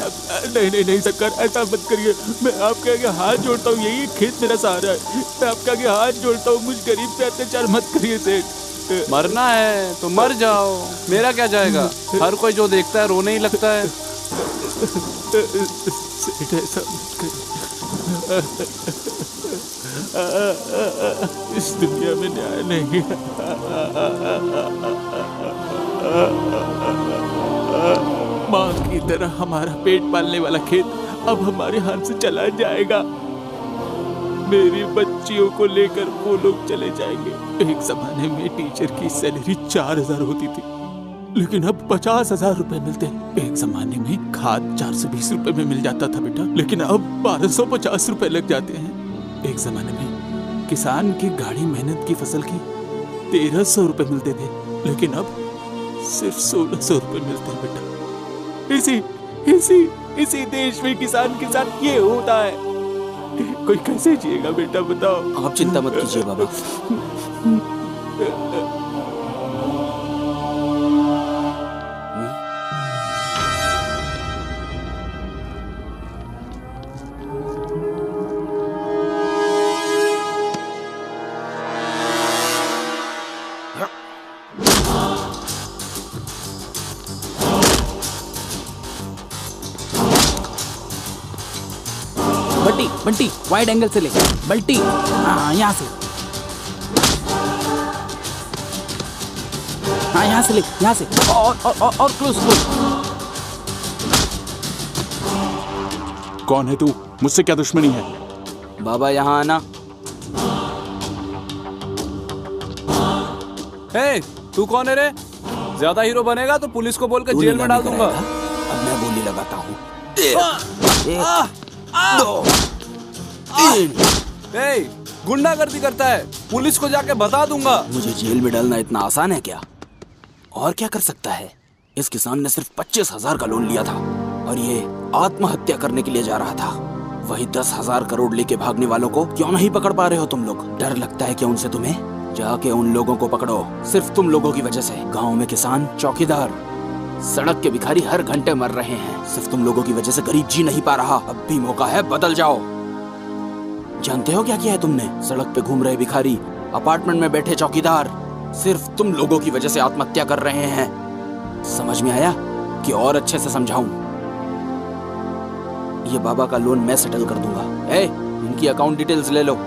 नहीं सरकार, ऐसा मत करिए। मैं आपके आगे हाथ जोड़ता हूँ, यही खेत मेरा सहारा है। मैं आपके आगे हाथ जोड़ता हूँ, मुझ गरीब पे अत्याचार मत करिए सेठ। मरना है तो मर जाओ, मेरा क्या जाएगा? हर कोई जो देखता है रोने ही लगता है। सेठ ऐसा मत कर। इस दुनिया में न्याय नहीं है। माँ की तरह हमारा पेट पालने वाला खेत अब हमारे हाथ से चला जाएगा। मेरी बच्चियों को लेकर वो लोग चले जाएंगे। एक जमाने में टीचर की सैलरी 4,000 होती थी, लेकिन अब 50,000 रुपए मिलते हैं। एक जमाने में खाद 420 रुपए में मिल जाता था बेटा, लेकिन अब 1250 रुपए लग जाते हैं। एक जमाने में किसान की गाढ़ी मेहनत की फसल की 1300 रुपए मिलते थे, लेकिन अब सिर्फ 1600 रुपए मिलते हैं बेटा। इसी देश में किसान के साथ ये होता है। कोई कैसे जिएगा बेटा, बताओ। आप चिंता मत कीजिए बाबा। बंटी वाइड एंगल से ले। बल्टी, हाँ यहाँ से, हाँ यहाँ से ले, यहाँ से और क्लोज। कौन है तू? मुझसे क्या दुश्मनी है? बाबा यहाँ आना। हे, तू कौन है रे? ज्यादा हीरो बनेगा तो पुलिस को बोलकर जेल में डाल दूंगा। अब मैं बोली लगाता हूँ। 1 2 ए, गुंडागर्दी करता है, पुलिस को जाके बता दूंगा। मुझे जेल में डालना इतना आसान है क्या? और क्या कर सकता है? इस किसान ने सिर्फ 25,000 का लोन लिया था और ये आत्महत्या करने के लिए जा रहा था। वही 10,000 करोड़ लेके भागने वालों को क्यों नहीं पकड़ पा रहे हो तुम लोग? डर लगता है क्या उनसे तुम्हें? जाके उन लोगों को पकड़ो। सिर्फ तुम लोगों की वजह से गाँव में किसान, चौकीदार, सड़क के भिखारी हर घंटे मर रहे हैं। सिर्फ तुम लोगों की वजह से गरीब जी नहीं पा रहा। अब भी मौका है, बदल जाओ। जानते हो क्या किया है तुमने? सड़क पे घूम रहे भिखारी, अपार्टमेंट में बैठे चौकीदार सिर्फ तुम लोगों की वजह से आत्महत्या कर रहे हैं। समझ में आया कि और अच्छे से समझाऊं? ये बाबा का लोन मैं सेटल कर दूंगा। ए, इनकी अकाउंट डिटेल्स ले लो।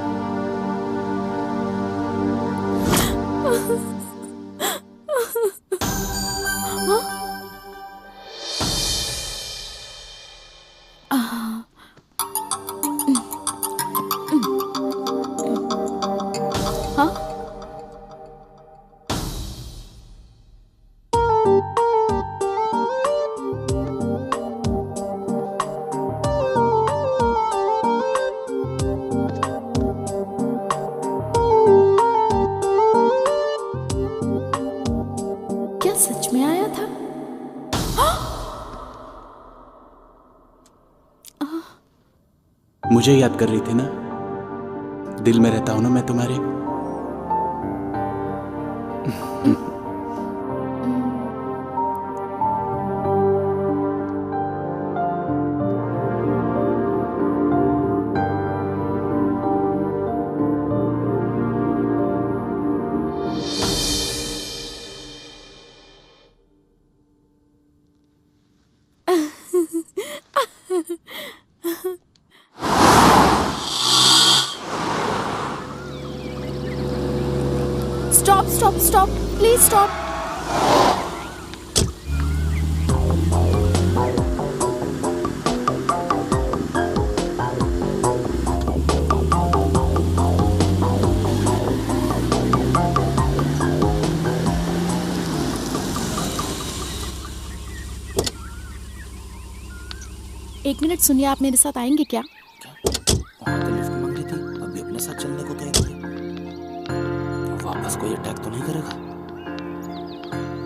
मुझे याद कर रही थी ना? दिल में रहता हूं ना मैं तुम्हारे। Stop, please stop. एक मिनट सुनिए, आप मेरे साथ आएंगे क्या? वहाँ तो लिफ्ट मांग रही थी, अभी अपने साथ चलने को कह रही है। वापस कोई अटैक तो नहीं करेगा?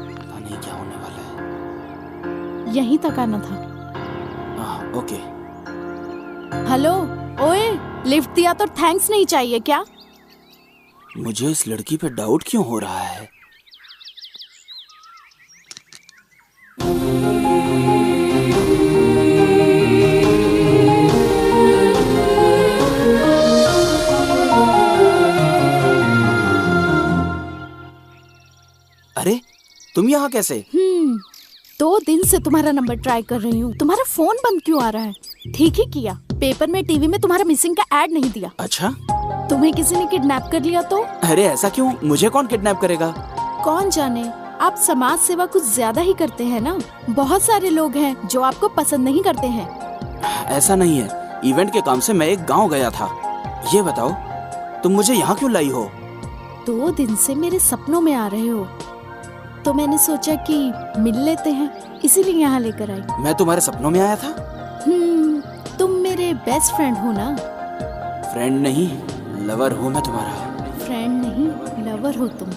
पता नहीं क्या होने वाला है। यहीं तक आना था। ओके। हेलो, ओए, लिफ्ट दिया तो थैंक्स नहीं चाहिए क्या? मुझे इस लड़की पे डाउट क्यों हो रहा है? अरे, तुम यहाँ कैसे? 2 दिन से तुम्हारा नंबर ट्राई कर रही हूँ, तुम्हारा फोन बंद क्यों आ रहा है? ठीक ही किया, पेपर में टीवी में तुम्हारा मिसिंग का ऐड नहीं दिया। अच्छा, तुम्हें किसी ने किडनैप कर लिया तो? अरे ऐसा क्यों? मुझे कौन किडनैप करेगा? कौन जाने, आप समाज सेवा कुछ ज्यादा ही करते हैं ना। बहुत सारे लोग हैं जो आपको पसंद नहीं करते हैं। ऐसा नहीं है, इवेंट के काम से मैं एक गांव गया था। ये बताओ, तुम मुझे यहाँ क्यों लाई हो? 2 दिन से मेरे सपनों में आ रहे हो, तो मैंने सोचा कि मिल लेते हैं, इसीलिए यहाँ लेकर आई। मैं तुम्हारे सपनों में आया था? तुम मेरे बेस्ट फ्रेंड हो ना? फ्रेंड नहीं, लवर हूँ मैं तुम्हारा। फ्रेंड नहीं, लवर हो तुम।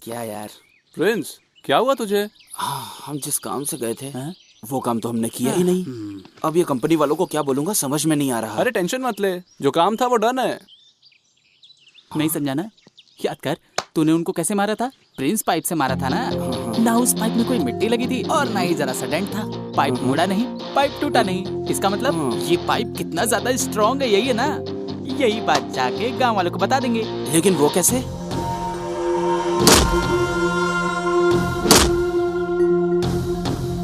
क्या यार? प्रिंस, क्या हुआ तुझे? हम जिस काम से गए थे वो काम तो हमने किया ही नहीं। अब ये कंपनी वालों को क्या बोलूंगा समझ में नहीं आ रहा। अरे टेंशन मत ले, जो काम था वो डन है। नहीं समझाना, याद कर तूने उनको कैसे मारा था? प्रिंस पाइप से मारा था ना। ना उस पाइप में कोई मिट्टी लगी थी और ना ही जरा सा डेंट था। पाइप मुड़ा नहीं, पाइप टूटा नहीं। इसका मतलब ये पाइप कितना ज्यादा स्ट्रॉन्ग है, यही है ना? यही बात जाके गांव वालों को बता देंगे। लेकिन वो कैसे?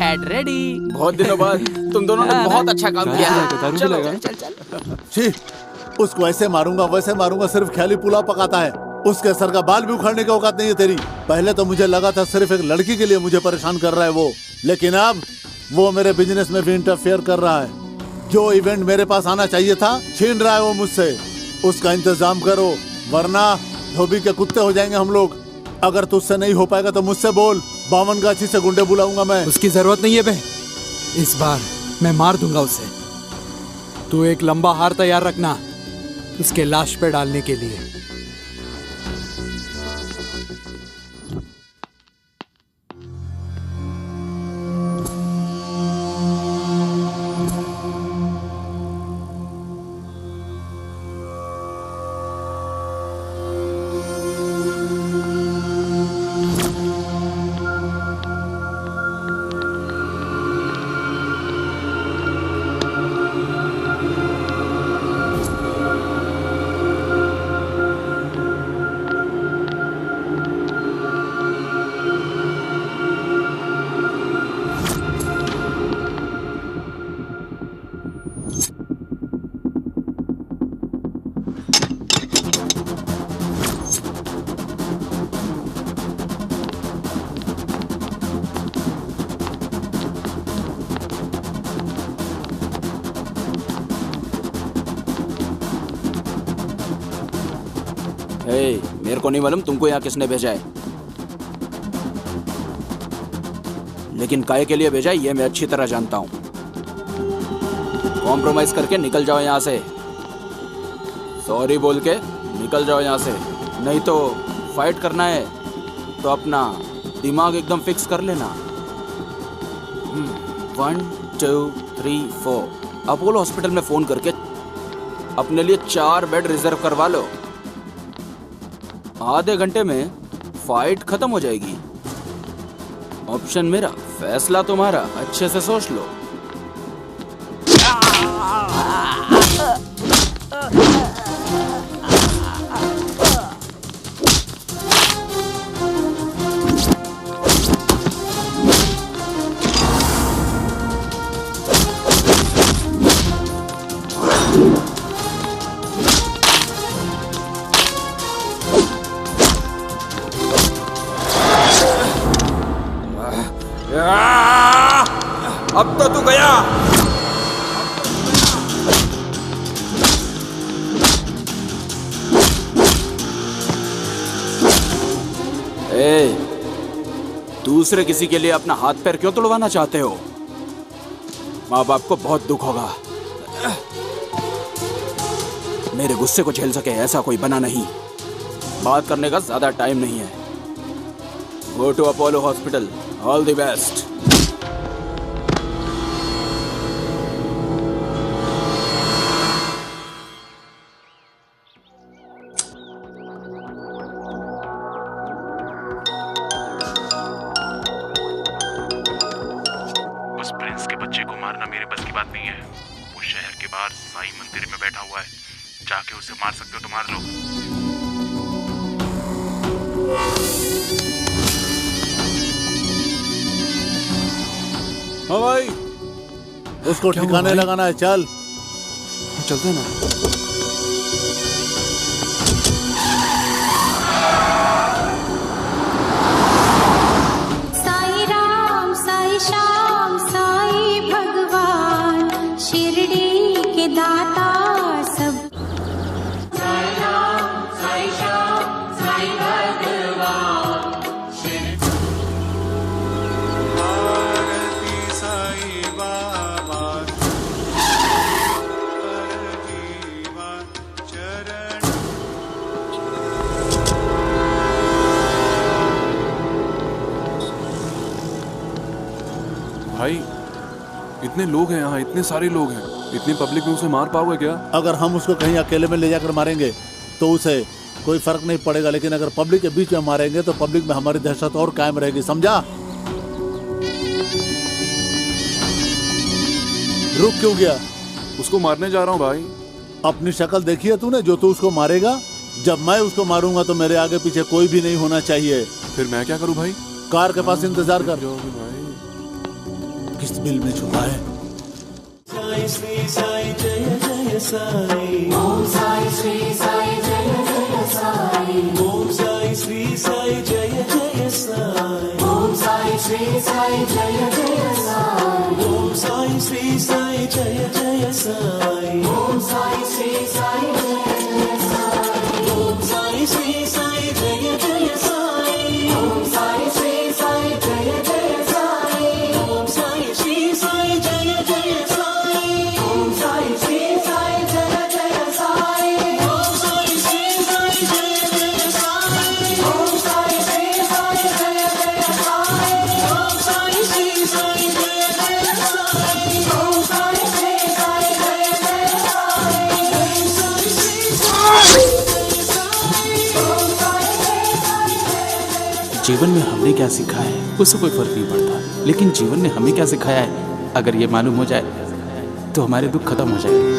Ad ready. बहुत दिनों बाद तुम दोनों ने बहुत अच्छा काम किया है। चलो चल। छी, उसको ऐसे मारूंगा वैसे मारूंगा, सिर्फ ख्याली पुलाव पकाता है। उसके सर का बाल भी उखाड़ने की औकात नहीं है तेरी। पहले तो मुझे लगा था सिर्फ एक लड़की के लिए मुझे परेशान कर रहा है वो, लेकिन अब वो मेरे बिजनेस में भी इंटरफेयर कर रहा है। जो इवेंट मेरे पास आना चाहिए था छीन रहा है वो मुझसे। उसका इंतजाम करो वरना धोबी के कुत्ते हो जाएंगे हम लोग। अगर तुझसे नहीं हो पाएगा तो मुझसे बोल, 52 गाछी से गुंडे बुलाऊंगा मैं। उसकी जरूरत नहीं है बे, इस बार मैं मार दूंगा उसे। तू एक लंबा हार तैयार रखना उसके लाश पे डालने के लिए। मेरे को नहीं मालूम तुमको यहाँ किसने भेजा है, लेकिन काहे के लिए भेजा है ये मैं अच्छी तरह जानता हूँ। कॉम्प्रोमाइज करके निकल जाओ यहाँ से, सॉरी बोल के निकल जाओ यहाँ से, नहीं तो फाइट करना है तो अपना दिमाग एकदम फिक्स कर लेना। 1 2 3 4 अपोलो हॉस्पिटल में फोन करके अपने लिए 4 बेड रिजर्व करवा लो। आधे घंटे में फाइट खत्म हो जाएगी। ऑप्शन मेरा, फैसला तुम्हारा, अच्छे से सोच लो। अब तो तू गया। दूसरे किसी के लिए अपना हाथ पैर क्यों तोड़वाना चाहते हो? माँ बाप को बहुत दुख होगा। मेरे गुस्से को झेल सके ऐसा कोई बना नहीं। बात करने का ज्यादा टाइम नहीं है। Go to Apollo hospital, all the best. उस प्रिंस के बच्चे को मारना मेरे बस की बात नहीं है। वो शहर के बाहर साईं मंदिर में बैठा हुआ है, जाके उसे मार सकते हो तो मार लो। हाँ भाई, उसको ठिकाने लगाना है। चल चलते हैं ना। साई राम, साई श्याम, साई भगवान, शिरडी के दाता सब। साई राम, साई श्याम, साई भगवान, भारती साई बाबा, चरण। भाई इतने लोग हैं यहाँ, इतने सारे लोग हैं, इतनी पब्लिक में उसे मार पाओगे क्या? अगर हम उसको कहीं अकेले में ले जाकर मारेंगे तो उसे कोई फर्क नहीं पड़ेगा, लेकिन अगर पब्लिक के बीच में मारेंगे तो पब्लिक में हमारी दहशत और कायम रहेगी, समझा? रुक क्यों गया? उसको मारने जा रहा हूँ भाई। अपनी शक्ल देखी है तूने जो तू उसको मारेगा? जब मैं उसको मारूंगा तो मेरे आगे पीछे कोई भी नहीं होना चाहिए। फिर मैं क्या करूँ भाई? कार के पास इंतजार कर। भाई किस बिल में छुपा है? साई श्री साई जय जय साई, ओम साई श्री साई जय जय साई, ओम साई श्री साई जय जय साई, ओम साई श्री साई जय जय साई, ओम साई श्री साई जय जय साई, ओम साई श्री साई जय जय साई, ओम साई श्री साई जय जय साई, ओम साई श्री साई जय जय साई, ओम साई श्री साई जय जय साई, ओम साई श्री साई जय जय साई, ओम साई श्री साई जय जय साई, ओम साई श्री साई जय जय साई, ओम साई श्री साई जय जय साई, ओम साई श्री साई जय जय साई, ओम साई श्री साई जीवन में हमने क्या सीखा है उससे कोई फर्क नहीं पड़ता, लेकिन जीवन ने हमें क्या सिखाया है अगर ये मालूम हो जाए तो हमारे दुख खत्म हो जाएंगे।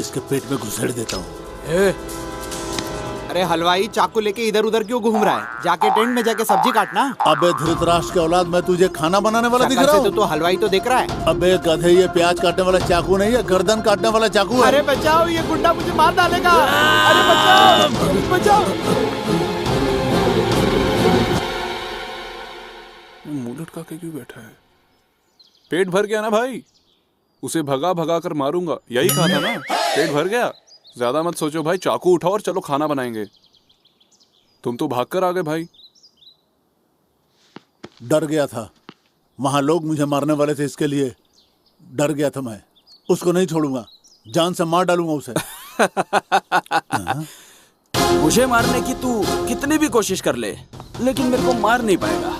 इसके पेट में घुसेड़ देता हूँ। अरे हलवाई चाकू लेके इधर उधर क्यों घूम रहा है? जाके टेंट में जाके सब्जी काटना। अबे धृतराष्ट्र के औलाद, मैं तुझे खाना बनाने वाला दिख रहा हूँ? तो हलवाई तो दिख रहा है। अबे गधे, ये प्याज काटने वाला चाकू नहीं है, गर्दन काटने वाला चाकू है। अरे बचाओ, ये गुंडा मुझे मार डालेगा। अरे बचाओ बचाओ। मुंह लटका के क्यों बैठा है? पेट भर गया ना भाई? उसे भगा भगा कर मारूंगा, यही कहा था ना? पेट भर गया? ज्यादा मत सोचो भाई, चाकू उठाओ और चलो खाना बनाएंगे। तुम तो भाग कर आ गए भाई। डर गया था, वहां लोग मुझे मारने वाले थे, इसके लिए डर गया था मैं। उसको नहीं छोड़ूंगा, जान से मार डालूंगा उसे। मुझे मारने की तू कितनी भी कोशिश कर ले, लेकिन मेरे को मार नहीं पाएगा,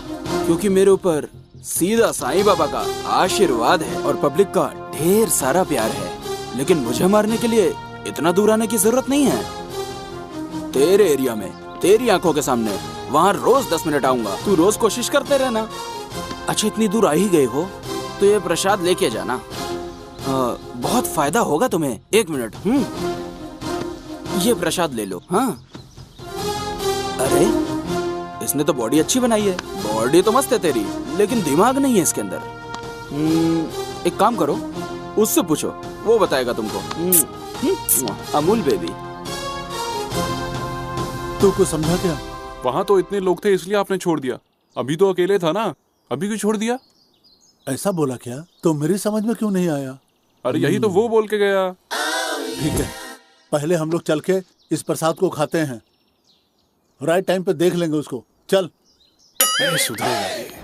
क्योंकि मेरे ऊपर सीधा साईं बाबा का आशीर्वाद है और पब्लिक का ढेर सारा प्यार है। लेकिन मुझे मारने के लिए इतना दूर आने की जरूरत नहीं है। तेरे एरिया में, तेरी आंखों के सामने, वहाँ रोज 10 मिनट आऊंगा। तू रोज कोशिश करते रहना। अच्छा, इतनी दूर आ ही गए हो तो ये प्रसाद लेके जाना, बहुत फायदा होगा तुम्हें। 1 मिनट। ये प्रसाद ले लो। हाँ। अरे इसने तो बॉडी अच्छी बनाई है। बॉडी तो मस्त है तेरी, लेकिन दिमाग नहीं है इसके अंदर। एक काम करो, उससे पूछो, वो बताएगा तुमको। अमूल बेबी। तू को समझा क्या? वहां तो इतने लोग थे इसलिए आपने छोड़ दिया। अभी तो अकेले था ना, अभी क्यों छोड़ दिया? ऐसा बोला क्या? तो मेरी समझ में क्यों नहीं आया? अरे यही तो वो बोल के गया। ठीक है, पहले हम लोग चल के इस प्रसाद को खाते हैं, राइट टाइम पे देख लेंगे उसको। चल। सुधरेगा।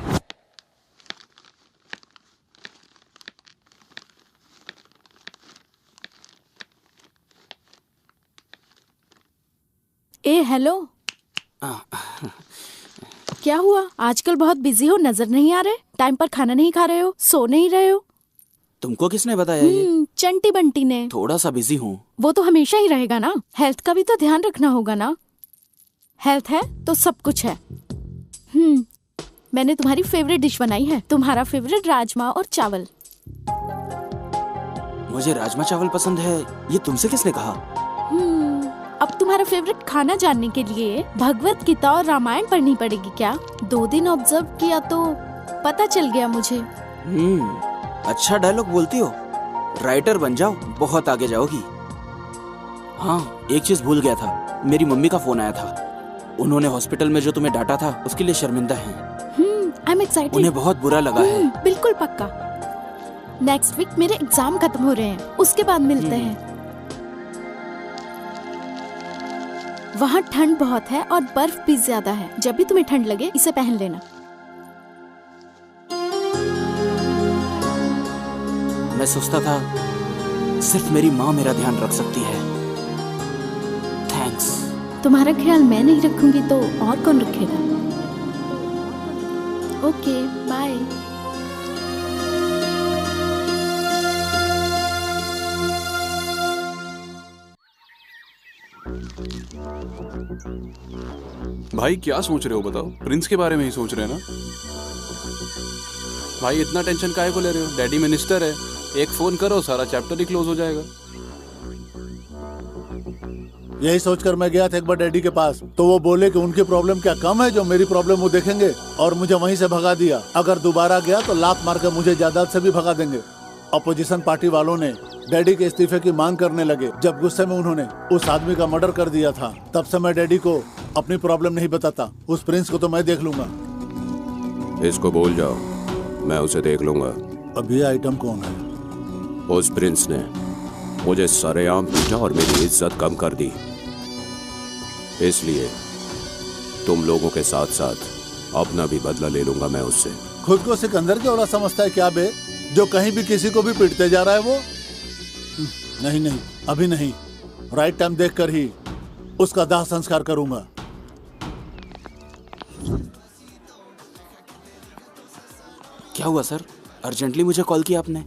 ए हेलो, क्या हुआ? आजकल बहुत बिजी हो, नजर नहीं आ रहे? टाइम पर खाना नहीं खा रहे हो, सो नहीं रहे हो? तुमको किसने बताया ये? चंटी बंटी ने। थोड़ा सा बिजी हूँ। वो तो हमेशा ही रहेगा ना, हेल्थ का भी तो ध्यान रखना होगा ना। हेल्थ है तो सब कुछ है। मैंने तुम्हारी फेवरेट डिश बनाई है, तुम्हारा फेवरेट राजमा और चावल। मुझे राजमा चावल पसंद है, ये तुमसे किसने कहा? अब तुम्हारा फेवरेट खाना जानने के लिए भगवत गीता और रामायण पढ़नी पड़ेगी क्या? 2 दिन ऑब्जर्व किया तो पता चल गया मुझे। अच्छा डायलॉग बोलती हो, राइटर बन जाओ, बहुत आगे जाओगी। हाँ, एक चीज भूल गया था, मेरी मम्मी का फोन आया था। उन्होंने हॉस्पिटल में जो तुम्हें डांटा था उसके लिए शर्मिंदा हैं। I am excited. उन्हें बहुत बुरा लगा है। बिल्कुल पक्का। नेक्स्ट वीक मेरे एग्जाम खत्म हो रहे हैं, उसके बाद मिलते हैं। वहाँ ठंड बहुत है और बर्फ भी ज्यादा है। जब भी तुम्हें ठंड लगे इसे पहन लेना। मैं सोचता था सिर्फ मेरी माँ मेरा ध्यान रख सकती है। थैंक्स। तुम्हारा ख्याल मैं नहीं रखूंगी तो और कौन रखेगा? Okay, bye. भाई क्या सोच रहे हो बताओ? प्रिंस के बारे में ही सोच रहे हैं ना? भाई इतना टेंशन काहे को ले रहे हो? डैडी मिनिस्टर है, एक फोन करो सारा चैप्टर ही क्लोज हो जाएगा। यही सोचकर मैं गया था एक बार डैडी के पास, तो वो बोले कि उनकी प्रॉब्लम क्या कम है जो मेरी प्रॉब्लम वो देखेंगे, और मुझे वहीं से भगा दिया। अगर दोबारा गया तो लात मारकर मुझे जायदाद से भी भगा देंगे। अपोजिशन पार्टी वालों ने डैडी के इस्तीफे की मांग करने लगे। जब गुस्से में उन्होंने उस आदमी का मर्डर कर दिया था, तब से मैं डैडी को अपनी प्रॉब्लम नहीं बताता। उस प्रिंस को तो मैं देख लूंगा। इसको बोल जाओ, मैं उसे देख लूंगा। अब ये आइटम कौन है? उस प्रिंस ने मुझे सरेआम पीटा और मेरी इज्जत कम कर दी। इसलिए तुम लोगों के साथ साथ अपना भी बदला ले लूंगा मैं उससे। खुद को सिकंदर के औला समझता है क्या बे, जो कहीं भी किसी को भी पीटते जा रहा है वो? नहीं नहीं, अभी नहीं। राइट टाइम देखकर ही उसका दाह संस्कार करूंगा। क्या हुआ सर? अर्जेंटली मुझे कॉल किया आपने?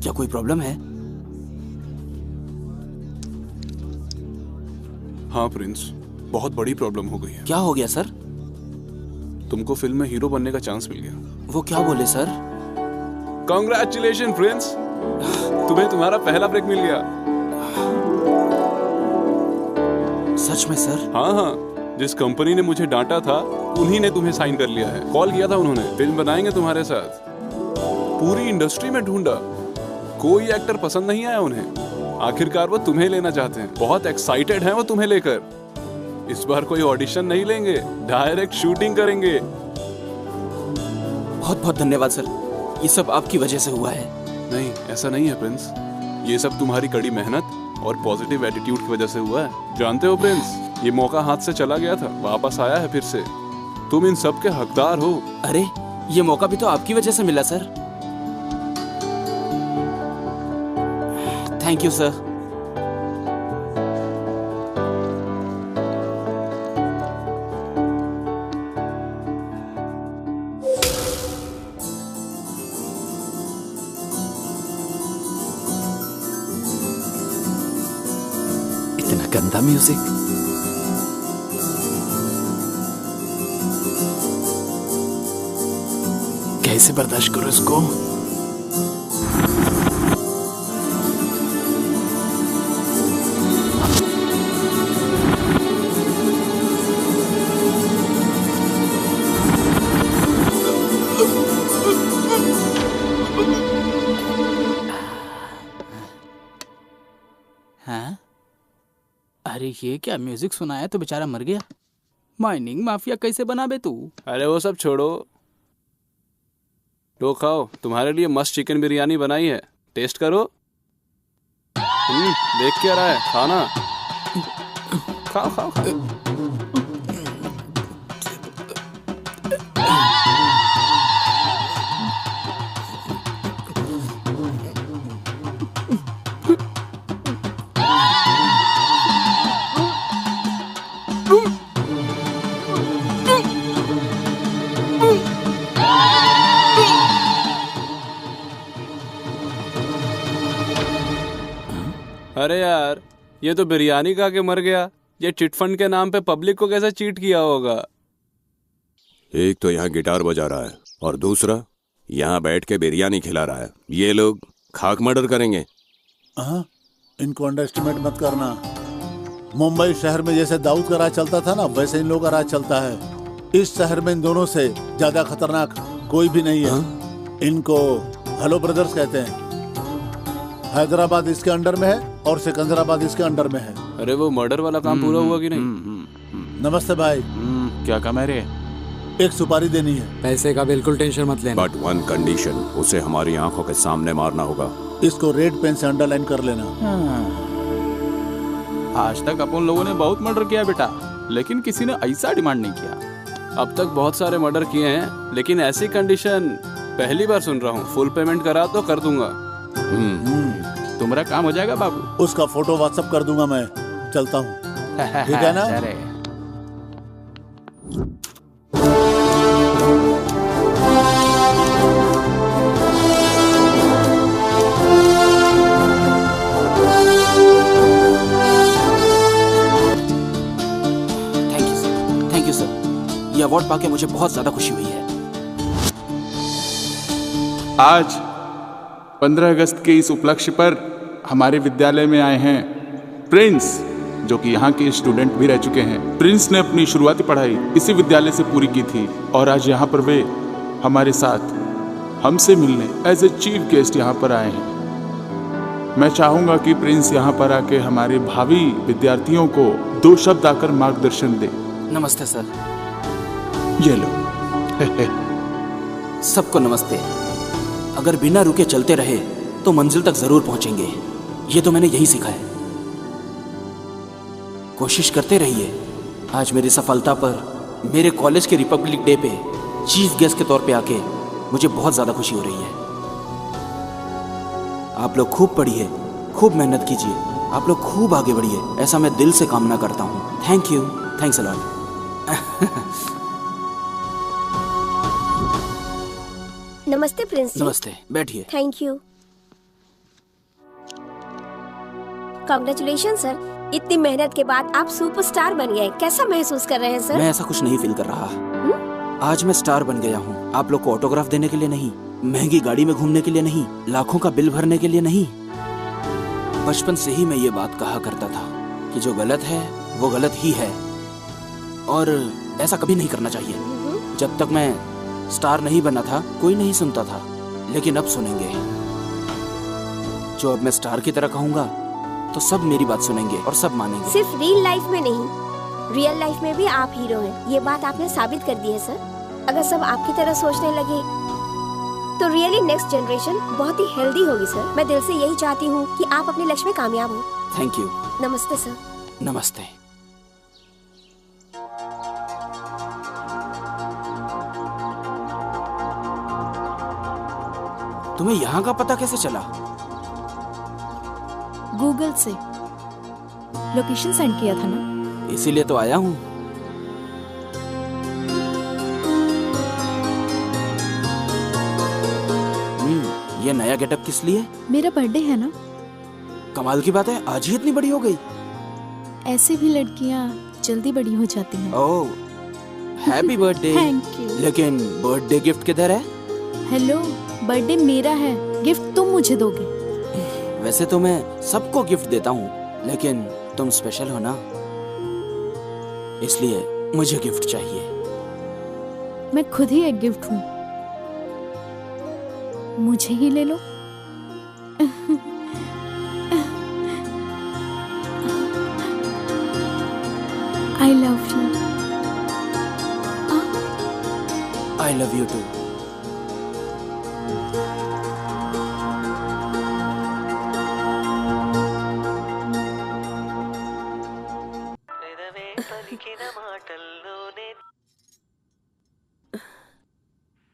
क्या कोई प्रॉब्लम है? हाँ प्रिंस, बहुत बड़ी प्रॉब्लम हो गई है। क्या हो गया सर? तुमको फिल्म में हीरो बनने का चांस मिल गया। वो क्या बोले सर? कांग्रेचुलेशन प्रिंस, तुम्हें तुम्हारा पहला ब्रेक मिल गया। सच में सर? हाँ हाँ, जिस कंपनी ने मुझे डांटा था उन्हीं ने तुम्हें साइन कर लिया है। कॉल किया था उन्होंने, फिल्म बनाएंगे तुम्हारे साथ। पूरी इंडस्ट्री में ढूंढा, कोई एक्टर पसंद नहीं आया उन्हें। आखिरकार वो तुम्हें लेना चाहते हैं, बहुत एक्साइटेड हैं वो तुम्हें लेकर। इस बार कोई ऑडिशन नहीं लेंगे, डायरेक्ट शूटिंग करेंगे। बहुत बहुत धन्यवाद सर, ये सब आपकी वजह से हुआ है। नहीं, ऐसा नहीं है प्रिंस, ये सब तुम्हारी कड़ी मेहनत और पॉजिटिव एटीट्यूड की वजह से हुआ है। जानते हो प्रिंस, ये मौका हाथ से चला गया था, वापस आया है फिर से। तुम इन सब के हकदार हो। अरे ये मौका भी तो आपकी वजह से मिला सर। Thank you sir. इतना गंदा म्यूजिक। कैसे बर्दाश्त करूं इसको? हाँ? अरे ये क्या म्यूजिक सुनाया तो बेचारा मर गया। माइनिंग माफिया कैसे बना बे तू? अरे वो सब छोड़ो, लो खाओ, तुम्हारे लिए मस्त चिकन बिरयानी बनाई है, टेस्ट करो। देख क्या रहा है, खाना। खाओ खाओ खाओ। अरे यार, ये तो बिरयानी खा के मर गया। ये चिटफंड के नाम पे पब्लिक को कैसे चीट किया होगा। एक तो यहाँ गिटार बजा रहा है और दूसरा यहाँ बैठ के बिरयानी खिला रहा है। ये लोग खाक मर्डर करेंगे। हाँ, इनको अंडरएस्टिमेट मत करना। मुंबई शहर में जैसे दाऊद का राज चलता था ना, वैसे इन लोगों का राज चलता है। इस शहर में इन दोनों से ज्यादा खतरनाक कोई भी नहीं है। इनको हेलो ब्रदर्स कहते हैं। हैदराबाद इसके अंडर में है और सिकंदराबाद इसके अंडर में है। अरे वो मर्डर वाला काम पूरा हुआ कि नहीं? नमस्ते भाई। क्या काम है रे? एक सुपारी देनी है। पैसे का बिल्कुल टेंशन मत लेना। बट वन कंडीशन, उसे हमारी आंखों के सामने मारना होगा। इसको रेड पेन से अंडरलाइन कर लेना। आज तक अपन लोगों ने बहुत मर्डर किया बेटा, लेकिन किसी ने ऐसा डिमांड नहीं किया। अब तक बहुत सारे मर्डर किए हैं, लेकिन ऐसी कंडीशन पहली बार सुन रहा हूँ। फुल पेमेंट करा तो कर दूंगा। तुम्हारा काम हो जाएगा बाबू। उसका फोटो व्हाट्सएप कर दूंगा मैं। चलता हूँ, ठीक है ना? Thank you sir. ये अवार्ड पाके मुझे बहुत ज्यादा खुशी हुई है। आज 15 अगस्त के इस उपलक्ष्य पर हमारे विद्यालय में आए हैं प्रिंस, जो कि यहाँ के स्टूडेंट भी रह चुके हैं। प्रिंस ने अपनी शुरुआती पढ़ाई इसी विद्यालय से पूरी की थी और आज यहाँ पर वे हमारे साथ हमसे मिलने एज ए चीफ गेस्ट यहाँ पर आए हैं। मैं चाहूँगा कि प्रिंस यहाँ पर आके हमारे भावी विद्यार्थियों को 2 शब्द आकर मार्गदर्शन दे। नमस्ते सर। ये लो। सबको नमस्ते। अगर बिना रुके चलते रहे तो मंजिल तक जरूर पहुंचेंगे, ये तो मैंने यही सीखा है। कोशिश करते रहिए। आज मेरी सफलता पर मेरे कॉलेज के रिपब्लिक डे पे चीफ गेस्ट के तौर पे आके मुझे बहुत ज्यादा खुशी हो रही है। आप लोग खूब पढ़िए, खूब मेहनत कीजिए, आप लोग खूब आगे बढ़िए, ऐसा मैं दिल से कामना करता हूँ। Thank you, thanks a lot. नमस्ते प्रिंस जी। नमस्ते, बैठिए। Thank you. कांग्रेचुलेशन सर, इतनी मेहनत के बाद आप सुपरस्टार बन गए। कैसा महसूस कर रहे हैं सर? मैं ऐसा कुछ नहीं फील कर रहा। आज मैं स्टार बन गया हूँ, आप लोग को ऑटोग्राफ देने के लिए नहीं, महंगी गाड़ी में घूमने के लिए नहीं, लाखों का बिल भरने के लिए नहीं। बचपन से ही मैं ये बात कहा करता था कि जो गलत है वो गलत ही है, और ऐसा कभी नहीं करना चाहिए। जब तक मैं स्टार नहीं बना था कोई नहीं सुनता था, लेकिन अब सुनेंगे। जो अब मैं स्टार की तरह कहूँगा तो सब मेरी बात सुनेंगे और सब मानेंगे। सिर्फ रियल लाइफ में नहीं, रियल लाइफ में भी आप हीरो हैं। ये बात आपने साबित कर दी है सर। अगर सब आपकी तरह सोचने लगे तो रियली नेक्स्ट जनरेशन बहुत ही हेल्दी होगी सर। मैं दिल से यही चाहती हूँ कि आप अपने लक्ष्य में कामयाब हो। Thank you. नमस्ते सर। नमस्ते। तुम्हें यहाँ का पता कैसे चला? गूगल से लोकेशन सेंड किया था ना, इसीलिए तो आया हूँ। ये नया गेटअप किस लिए? मेरा बर्थडे है ना। कमाल की बात है, आज ही इतनी बड़ी हो गई। ऐसे भी लड़कियाँ जल्दी बड़ी हो जाती हैं। ओह, हैप्पी बर्थडे। Thank you. लेकिन बर्थडे गिफ्ट किधर है? हेलो, बर्थडे मेरा है, गिफ्ट तुम मुझे दोगे। वैसे तो मैं सबको गिफ्ट देता हूँ, लेकिन तुम स्पेशल हो ना, इसलिए मुझे गिफ्ट चाहिए। मैं खुद ही एक गिफ्ट हूँ, मुझे ही ले लो। I love you. I love you too.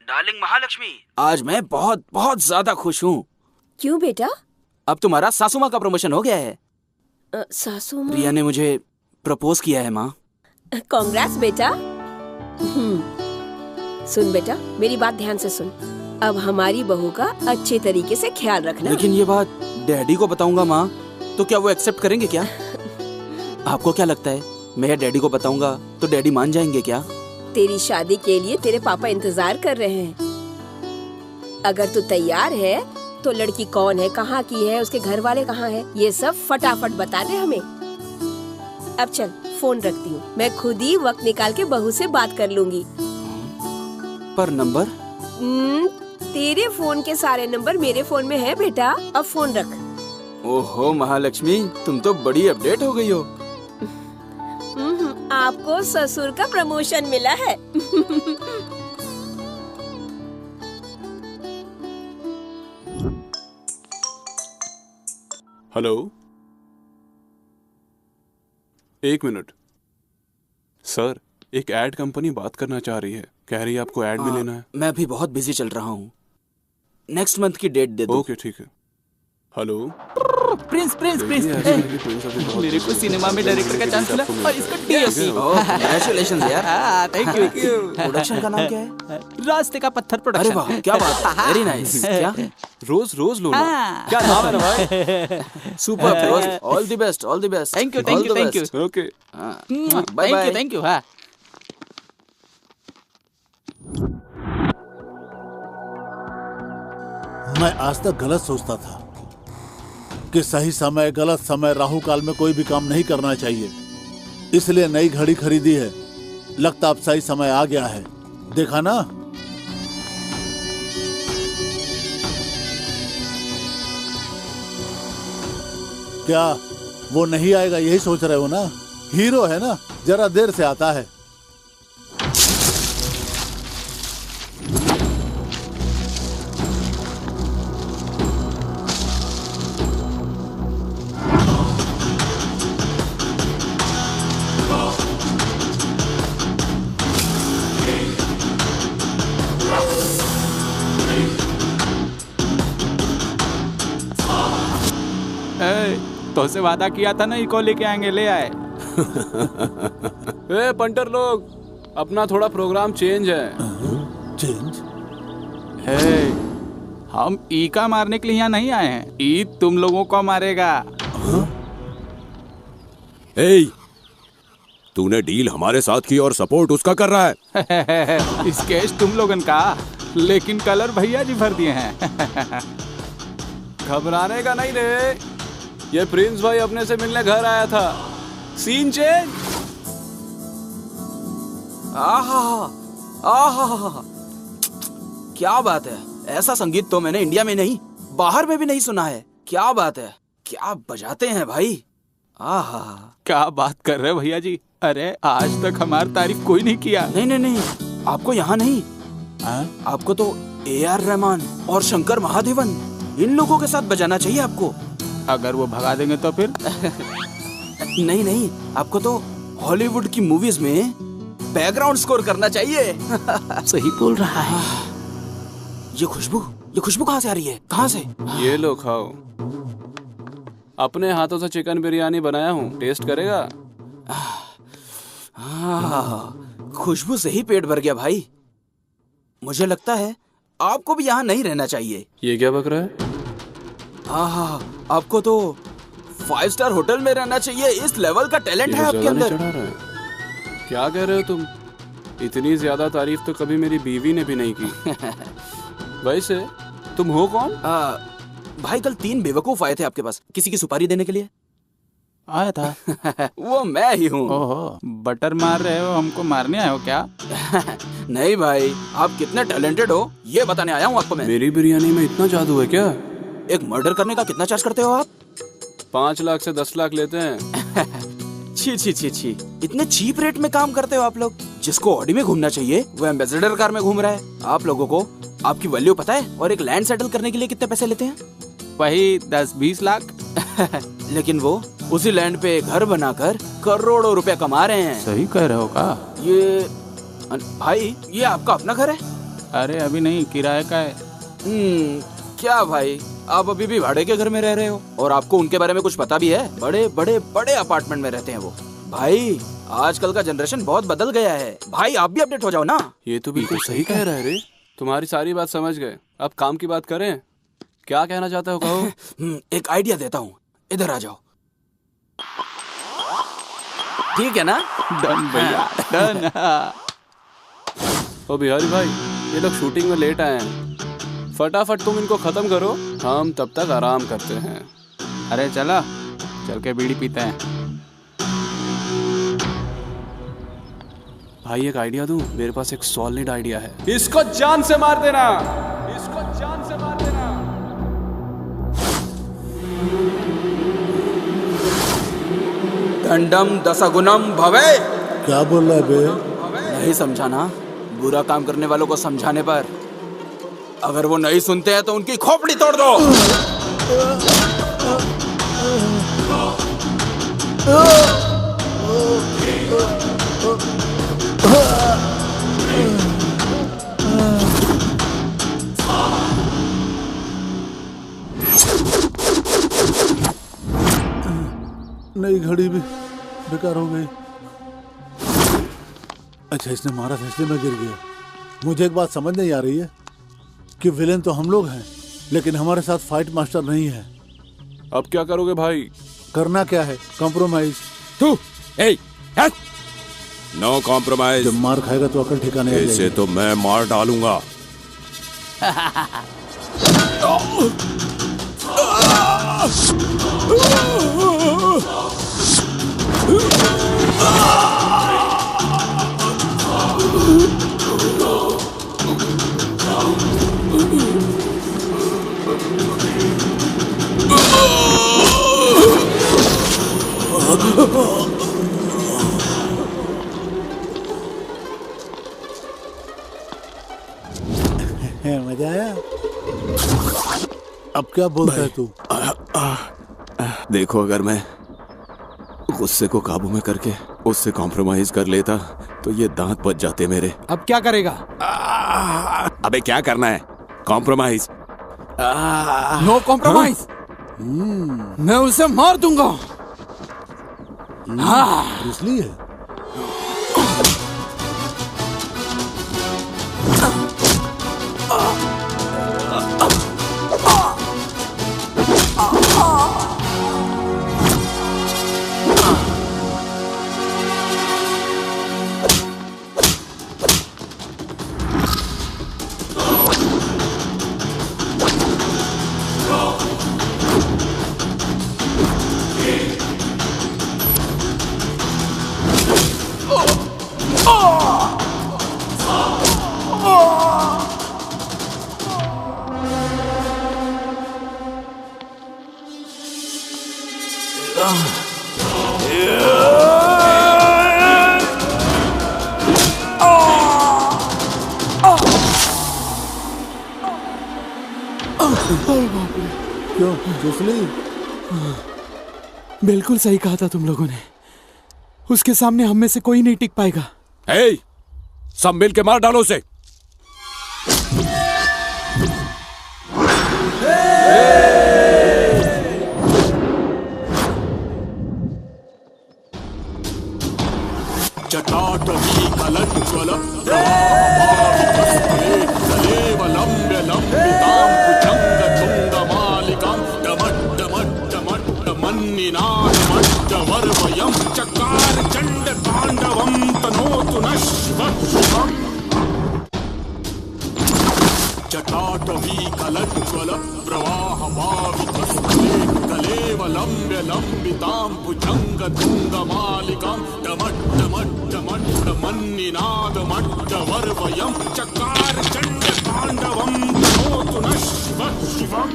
Darling Mahalakshmi, आज मैं बहुत बहुत ज्यादा खुश हूँ। क्यों बेटा? अब तुम्हारा सासू माँ का प्रमोशन हो गया है। सासू माँ? रिया ने मुझे प्रपोज किया है माँ। कांग्रेट्स बेटा। सुन बेटा, मेरी बात ध्यान से सुन। अब हमारी बहू का अच्छे तरीके से ख्याल रखना। लेकिन ये बात डैडी को बताऊंगा माँ, तो क्या वो एक्सेप्ट करेंगे क्या? आपको क्या लगता है, मैं डैडी को बताऊंगा तो डैडी मान जाएंगे क्या? तेरी शादी के लिए तेरे पापा इंतजार कर रहे हैं। अगर तू तैयार है तो लड़की कौन है, कहाँ की है, उसके घर वाले कहाँ है, ये सब फटाफट बता दे हमें। अब चल, फोन रखती हूँ, मैं खुद ही वक्त निकाल के बहू से बात कर लूंगी। पर नंबर? तेरे फोन के सारे नंबर मेरे फोन में है बेटा। अब फोन रख। ओहो महालक्ष्मी, तुम तो बड़ी अपडेट हो गई हो। आपको ससुर का प्रमोशन मिला है। हेलो, एक मिनट सर, एक एड कंपनी बात करना चाह रही है, कह रही है आपको एड में लेना है। मैं अभी बहुत बिजी चल रहा हूँ, नेक्स्ट मंथ की डेट दे दो। ओके ठीक है। हेलो प्रिंस प्रिंस प्रिंस, मेरे को सिनेमा में डायरेक्टर का चांस मिला और इसको डीओपी। कांग्रेचुलेशंस यार। Thank you. प्रोडक्शन का नाम क्या है? रास्ते का पत्थर प्रोडक्शन। अरे वाह, क्या बात है, वेरी नाइस। क्या रोज रोज लो ना, क्या नाम है ना भाई? Super rose, all the best, all the best. Thank you thank you thank you. Okay, bye bye. Thank you. हाँ, मैं आज तक गलत सोचता था कि सही समय गलत समय राहु काल में कोई भी काम नहीं करना चाहिए, इसलिए नई घड़ी खरीदी है। लगता अब सही समय आ गया है, देखा ना। क्या वो नहीं आएगा यही सोच रहे हो ना? हीरो है ना, जरा देर से आता है। तो से वादा किया था ना, इको लेके आएंगे, ले आए। ए पंटर लोग, अपना थोड़ा प्रोग्राम चेंज है। चेंज? हम ई का मारने के लिए यहाँ नहीं आए हैं, ई तुम लोगों को मारेगा। ए, तूने डील हमारे साथ की और सपोर्ट उसका कर रहा है। इस केस तुम लोगन का, लेकिन कलर भैया जी भर दिए हैं। घबराने का नहीं रे, ये प्रिंस भाई अपने से मिलने घर आया था। Scene change. आहा, क्या बात है। ऐसा संगीत तो मैंने इंडिया में नहीं, बाहर में भी नहीं सुना है। क्या बात है, क्या बजाते हैं भाई। आहा, क्या बात कर रहे हो भैया जी। अरे आज तक हमारी तारीफ कोई नहीं किया। नहीं, आपको यहाँ नहीं, आपको तो AR रहमान और शंकर महादेवन, इन लोगों के साथ बजाना चाहिए आपको। अगर वो भगा देंगे तो फिर? नहीं, आपको तो हॉलीवुड की मूवीज में बैकग्राउंड स्कोर करना चाहिए। सही बोल रहा है। ये खुशबू कहाँ से आ रही है? कहाँ से? ये लो खाओ, अपने हाथों से चिकन बिरयानी बनाया हूँ, टेस्ट करेगा? खुशबू से ही पेट भर गया भाई। मुझे लगता है आपको भी यहाँ नहीं रहना चाहिए। ये क्या बक रहा है? आपको तो 5 स्टार होटल में रहना चाहिए। इस लेवल का टैलेंट है आपके अंदर। क्या कह रहे हो तुम? इतनी ज्यादा तारीफ तो कभी मेरी बीवी ने भी नहीं की। वैसे तुम हो कौन? भाई कल 3 बेवकूफ आए थे आपके पास किसी की सुपारी देने के लिए। आया था? वो मैं ही हूँ। ओहो, बटर मार रहे हो, हमको मारने आए हो क्या? नहीं भाई, आप कितने टैलेंटेड हो ये बताने आया हूँ आपको मैं। मेरी बिरयानी में इतना जादू है क्या? एक मर्डर करने का कितना चार्ज करते हो आप? 5 लाख से 10 लाख लेते हैं। छी, इतने चीप रेट में काम करते हो आप लोग। जिसको ऑडी में घूमना चाहिए वो एम्बेसडर कार में घूम रहा है। आप लोगों को आपकी वैल्यू पता है? और एक लैंड सेटल करने के लिए कितने पैसे लेते हैं? वही 10-20 लाख। लेकिन वो उसी लैंड पे घर बनाकर करोड़ों रुपए कमा रहे हैं। सही कह रहे हो का? ये भाई, ये आपका अपना घर है? अरे अभी नहीं, किराए का है। क्या भाई, आप अभी भी भाड़े के घर में रह रहे हो? और आपको उनके बारे में कुछ पता भी है? बड़े अपार्टमेंट में रहते हैं वो। भाई आजकल का जनरेशन बहुत बदल गया है। भाई आप भी अपडेट हो जाओ ना। ये तो बिल्कुल सही कह रहा है रे। तुम्हारी सारी बात समझ गए, अब काम की बात करें। क्या कहना चाहते हो कहो? एक आइडिया देता हूँ, इधर आ जाओ। ठीक है ना? डन भैया, डन। ओ बिहारी भाई, ये लोग शूटिंग में लेट आए हैं, फटाफट तुम इनको खत्म करो, हम तब तक आराम करते हैं। अरे चला, चल के बीड़ी पीते हैं। भाई एक आइडिया दूं? मेरे पास एक सॉलिड आइडिया है। इसको जान से मार देना, इसको जान से मार देना। दंडम दशगुणम भवे। क्या बोल रहा है बे? नहीं समझा ना? बुरा काम करने वालों को समझाने पर अगर वो नहीं सुनते हैं तो उनकी खोपड़ी तोड़ दो। नई घड़ी भी बेकार हो गई। अच्छा, इसने मारा था इसलिए मैं गिर गया। मुझे एक बात समझ नहीं आ रही है कि विलेन तो हम लोग हैं, लेकिन हमारे साथ फाइट मास्टर नहीं है। अब क्या करोगे भाई? करना क्या है? कॉम्प्रोमाइज। तू नो कॉम्प्रोमाइज। जब मार खाएगा तो अकल ठिकाने आ जाएगी। इसे तो मैं मार डालूंगा। मजा आया? अब क्या बोलता है तू? देखो, अगर मैं गुस्से को काबू में करके उससे कॉम्प्रोमाइज कर लेता तो ये दांत बच जाते मेरे। अब क्या करेगा? अबे क्या करना है? कॉम्प्रोमाइज। No compromise. मैं उसे मार दूंगा। इसलिए क्यों चूस ली? बिल्कुल सही कहा था तुम लोगों ने। उसके सामने हम में से कोई नहीं टिक पाएगा। ए, सब मिल के मार डालो उसे। जटाटवी कलज्ज्वल प्रवाहपावितस्थले कलेवलम्ब्य लम्बितां भुजङ्गतुङ्गमालिकां डमड्डमड्डमड्डमन्निनादमड्डवर्वयं चकार चण्डताण्डवं तनोतु नः शिवः शिवम्। जटाटवी कलज्ज्वल प्रवाहपावितस्थले कलेवलम्ब्य लम्बितां भुजङ्गतुङ्गमालिकां डमड्डमड्डमड्डमन्निनादमड्डवर्वयं चकार चण्डताण्डवं तनोतु नः शिवः शिवम्।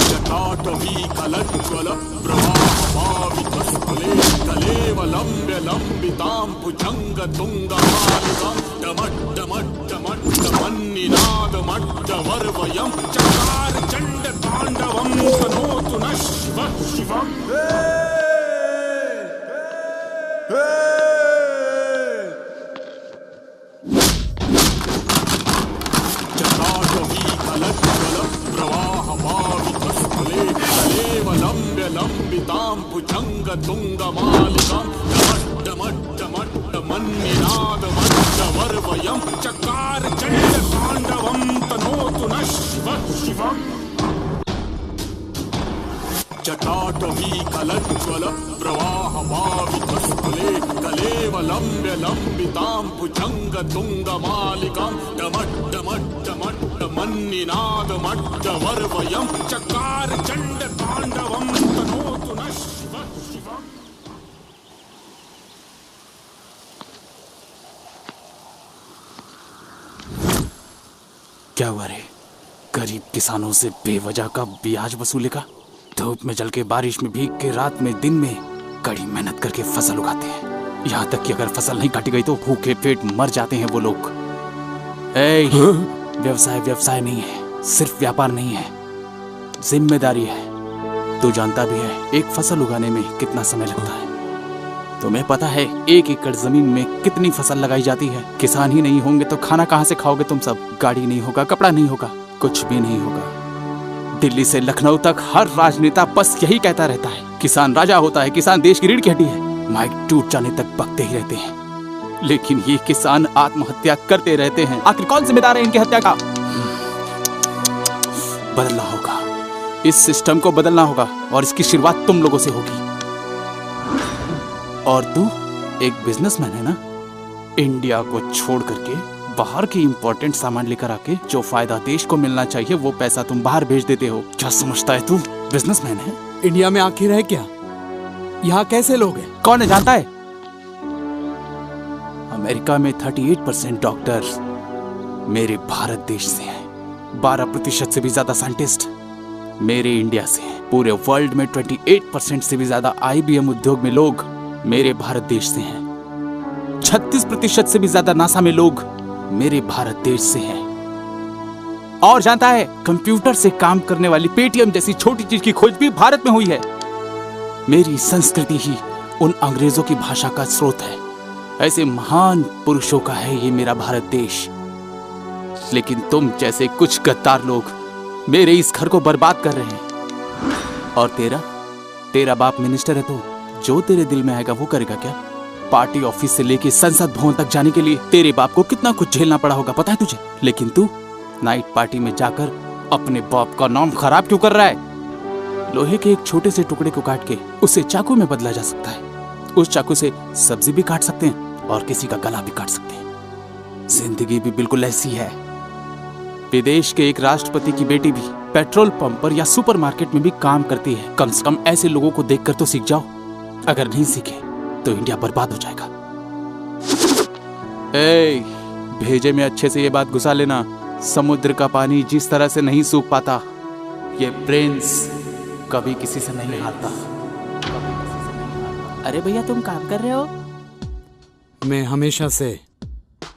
जटाटवी कलज्ज्वल प्रवाहपावितस्थले कलेवलम्ब्य लम्बितां भुजङ्गतुङ्गमालिकां डमड्डमड्डमड्डमन्निनादमड्डवर्वयं चकार चण्डताण्डवं तनोतु नः शिवः शिवम्। जटाटवी कलज्ज्वल प्रवाहपावितस्थले कलेवलम्ब्य लम्बितां भुजङ्गतुङ्गमालिकां डमड्डमड्डमड्डमन्निनादमड्डवर्वयं चकार चण्डताण्डवं तनोतु नः शिवः शिवम्। जटाटवी कलज्ज्वल प्रवाहपावितस्थले कलेवलम्ब्य लम्बितां भुजङ्गतुङ्गमालिकां डमड्डमड्डमड्डमन्निनादमड्डवर्वयं चकार चण्डताण्डवं तनोतु नः शिवः शिवम्। क्या हुआ रे? गरीब किसानों से बेवजह का ब्याज वसूलेगा? धूप में जल के, बारिश में भीग के, रात में दिन में कड़ी मेहनत करके फसल उगाते हैं। यहाँ तक कि अगर फसल नहीं काटी गई तो भूखे पेट मर जाते हैं वो लोग। व्यवसाय व्यवसाय नहीं है, सिर्फ व्यापार नहीं है, जिम्मेदारी है। तू जानता भी है एक फसल उगाने में कितना समय लगता है। तुम्हें पता है 1 एकड़ जमीन में कितनी फसल लगाई जाती है? किसान ही नहीं होंगे तो खाना कहाँ से खाओगे तुम सब? गाड़ी नहीं होगा, कपड़ा नहीं होगा, कुछ भी नहीं होगा। दिल्ली से लखनऊ तक हर राजनेता बस यही कहता रहता है, किसान राजा होता है, किसान देश की रीढ़ की हड्डी है। माइक टूट जाने तक बकते ही रहते हैं, लेकिन ये किसान आत्महत्या करते रहते हैं। आखिर कौन जिम्मेदार है इनकी हत्या का? बदलना होगा, इस सिस्टम को बदलना होगा और इसकी शुरुआत तुम लोगों से होगी। और तू एक बिजनेसमैन है ना? इंडिया को छोड़ करके बाहर के इंपॉर्टेंट सामान लेकर आके जो फायदा देश को मिलना चाहिए वो पैसा तुम बाहर भेज देते हो। क्या समझता है तू बिजनेसमैन है? इंडिया में आखिर है क्या? यहाँ कैसे लोग हैं? कौन है जानता है? अमेरिका में 38% डॉक्टर मेरे भारत देश से हैं। 12% से भी ज्यादा साइंटिस्ट मेरे इंडिया से हैं। पूरे वर्ल्ड में 28% से भी ज्यादा IBM उद्योग में लोग मेरे भारत देश से हैं। 36% से भी ज्यादा नासा में लोग मेरे भारत देश से हैं। और जानता है कंप्यूटर से काम करने वाली पेटीएम जैसी छोटी चीज की खोज भी भारत में हुई है। मेरी संस्कृति ही उन अंग्रेजों की भाषा का स्रोत है। ऐसे महान पुरुषों का है ये मेरा भारत देश। लेकिन तुम जैसे कुछ गद्दार लोग मेरे इस घर को बर्बाद कर रहे हैं। और तेरा बाप मिनिस्टर है तो जो तेरे दिल में आएगा वो करेगा क्या? पार्टी ऑफिस से लेके संसद भवन तक जाने के लिए तेरे बाप को कितना कुछ झेलना पड़ा होगा पता है तुझे? लेकिन तू नाइट पार्टी में जाकर अपने बाप का नाम खराब क्यों कर रहा है? लोहे के एक छोटे से टुकड़े को काट के उसे चाकू में बदला जा सकता है। उस चाकू से सब्जी भी काट सकते हैं और किसी का गला भी काट सकते हैं। जिंदगी भी बिल्कुल ऐसी है। विदेश के एक राष्ट्रपति की बेटी भी पेट्रोल पंप पर या सुपरमार्केट में भी काम करती है। कम से कम ऐसे लोगों को देखकर तो सीख जाओ। अगर नहीं सीखे तो इंडिया बर्बाद हो जाएगा। भेजे में अच्छे से ये बात घुसा लेना, समुद्र का पानी जिस तरह से नहीं सूख पाता, ये प्रिंस कभी किसी से नहीं हारता। अरे भैया तुम काम कर रहे हो? मैं हमेशा से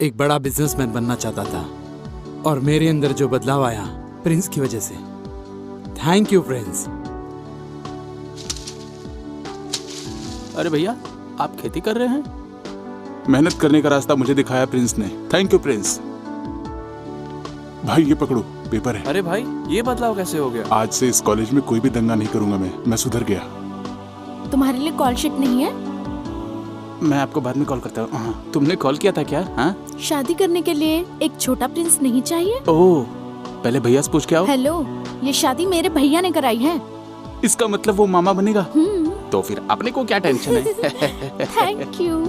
एक बड़ा बिजनेसमैन बनना चाहता था और मेरे अंदर जो बदलाव आया प्रिंस की वजह से। Thank you Prince. अरे भैया, आप खेती कर रहे हैं? मेहनत करने का रास्ता मुझे दिखाया प्रिंस ने। Thank you Prince. भाई ये पकड़ो, पेपर है। अरे भाई, ये बदलाव कैसे हो गया? आज से इस कॉलेज में कोई भी दंगा नहीं करूंगा मैं सुधर गया। तुम्हारे लिए कॉल शीट नहीं है? मैं आपको बाद में कॉल करता हूँ। हाँ, तुमने कॉल किया था क्या? हाँ, शादी करने के लिए एक छोटा प्रिंस नहीं चाहिए? ओह, पहले भैया से पूछ के आओ। हेलो, ये शादी मेरे भैया ने कराई है। इसका मतलब वो मामा बनेगा? तो फिर अपने को क्या टेंशन है? Thank you.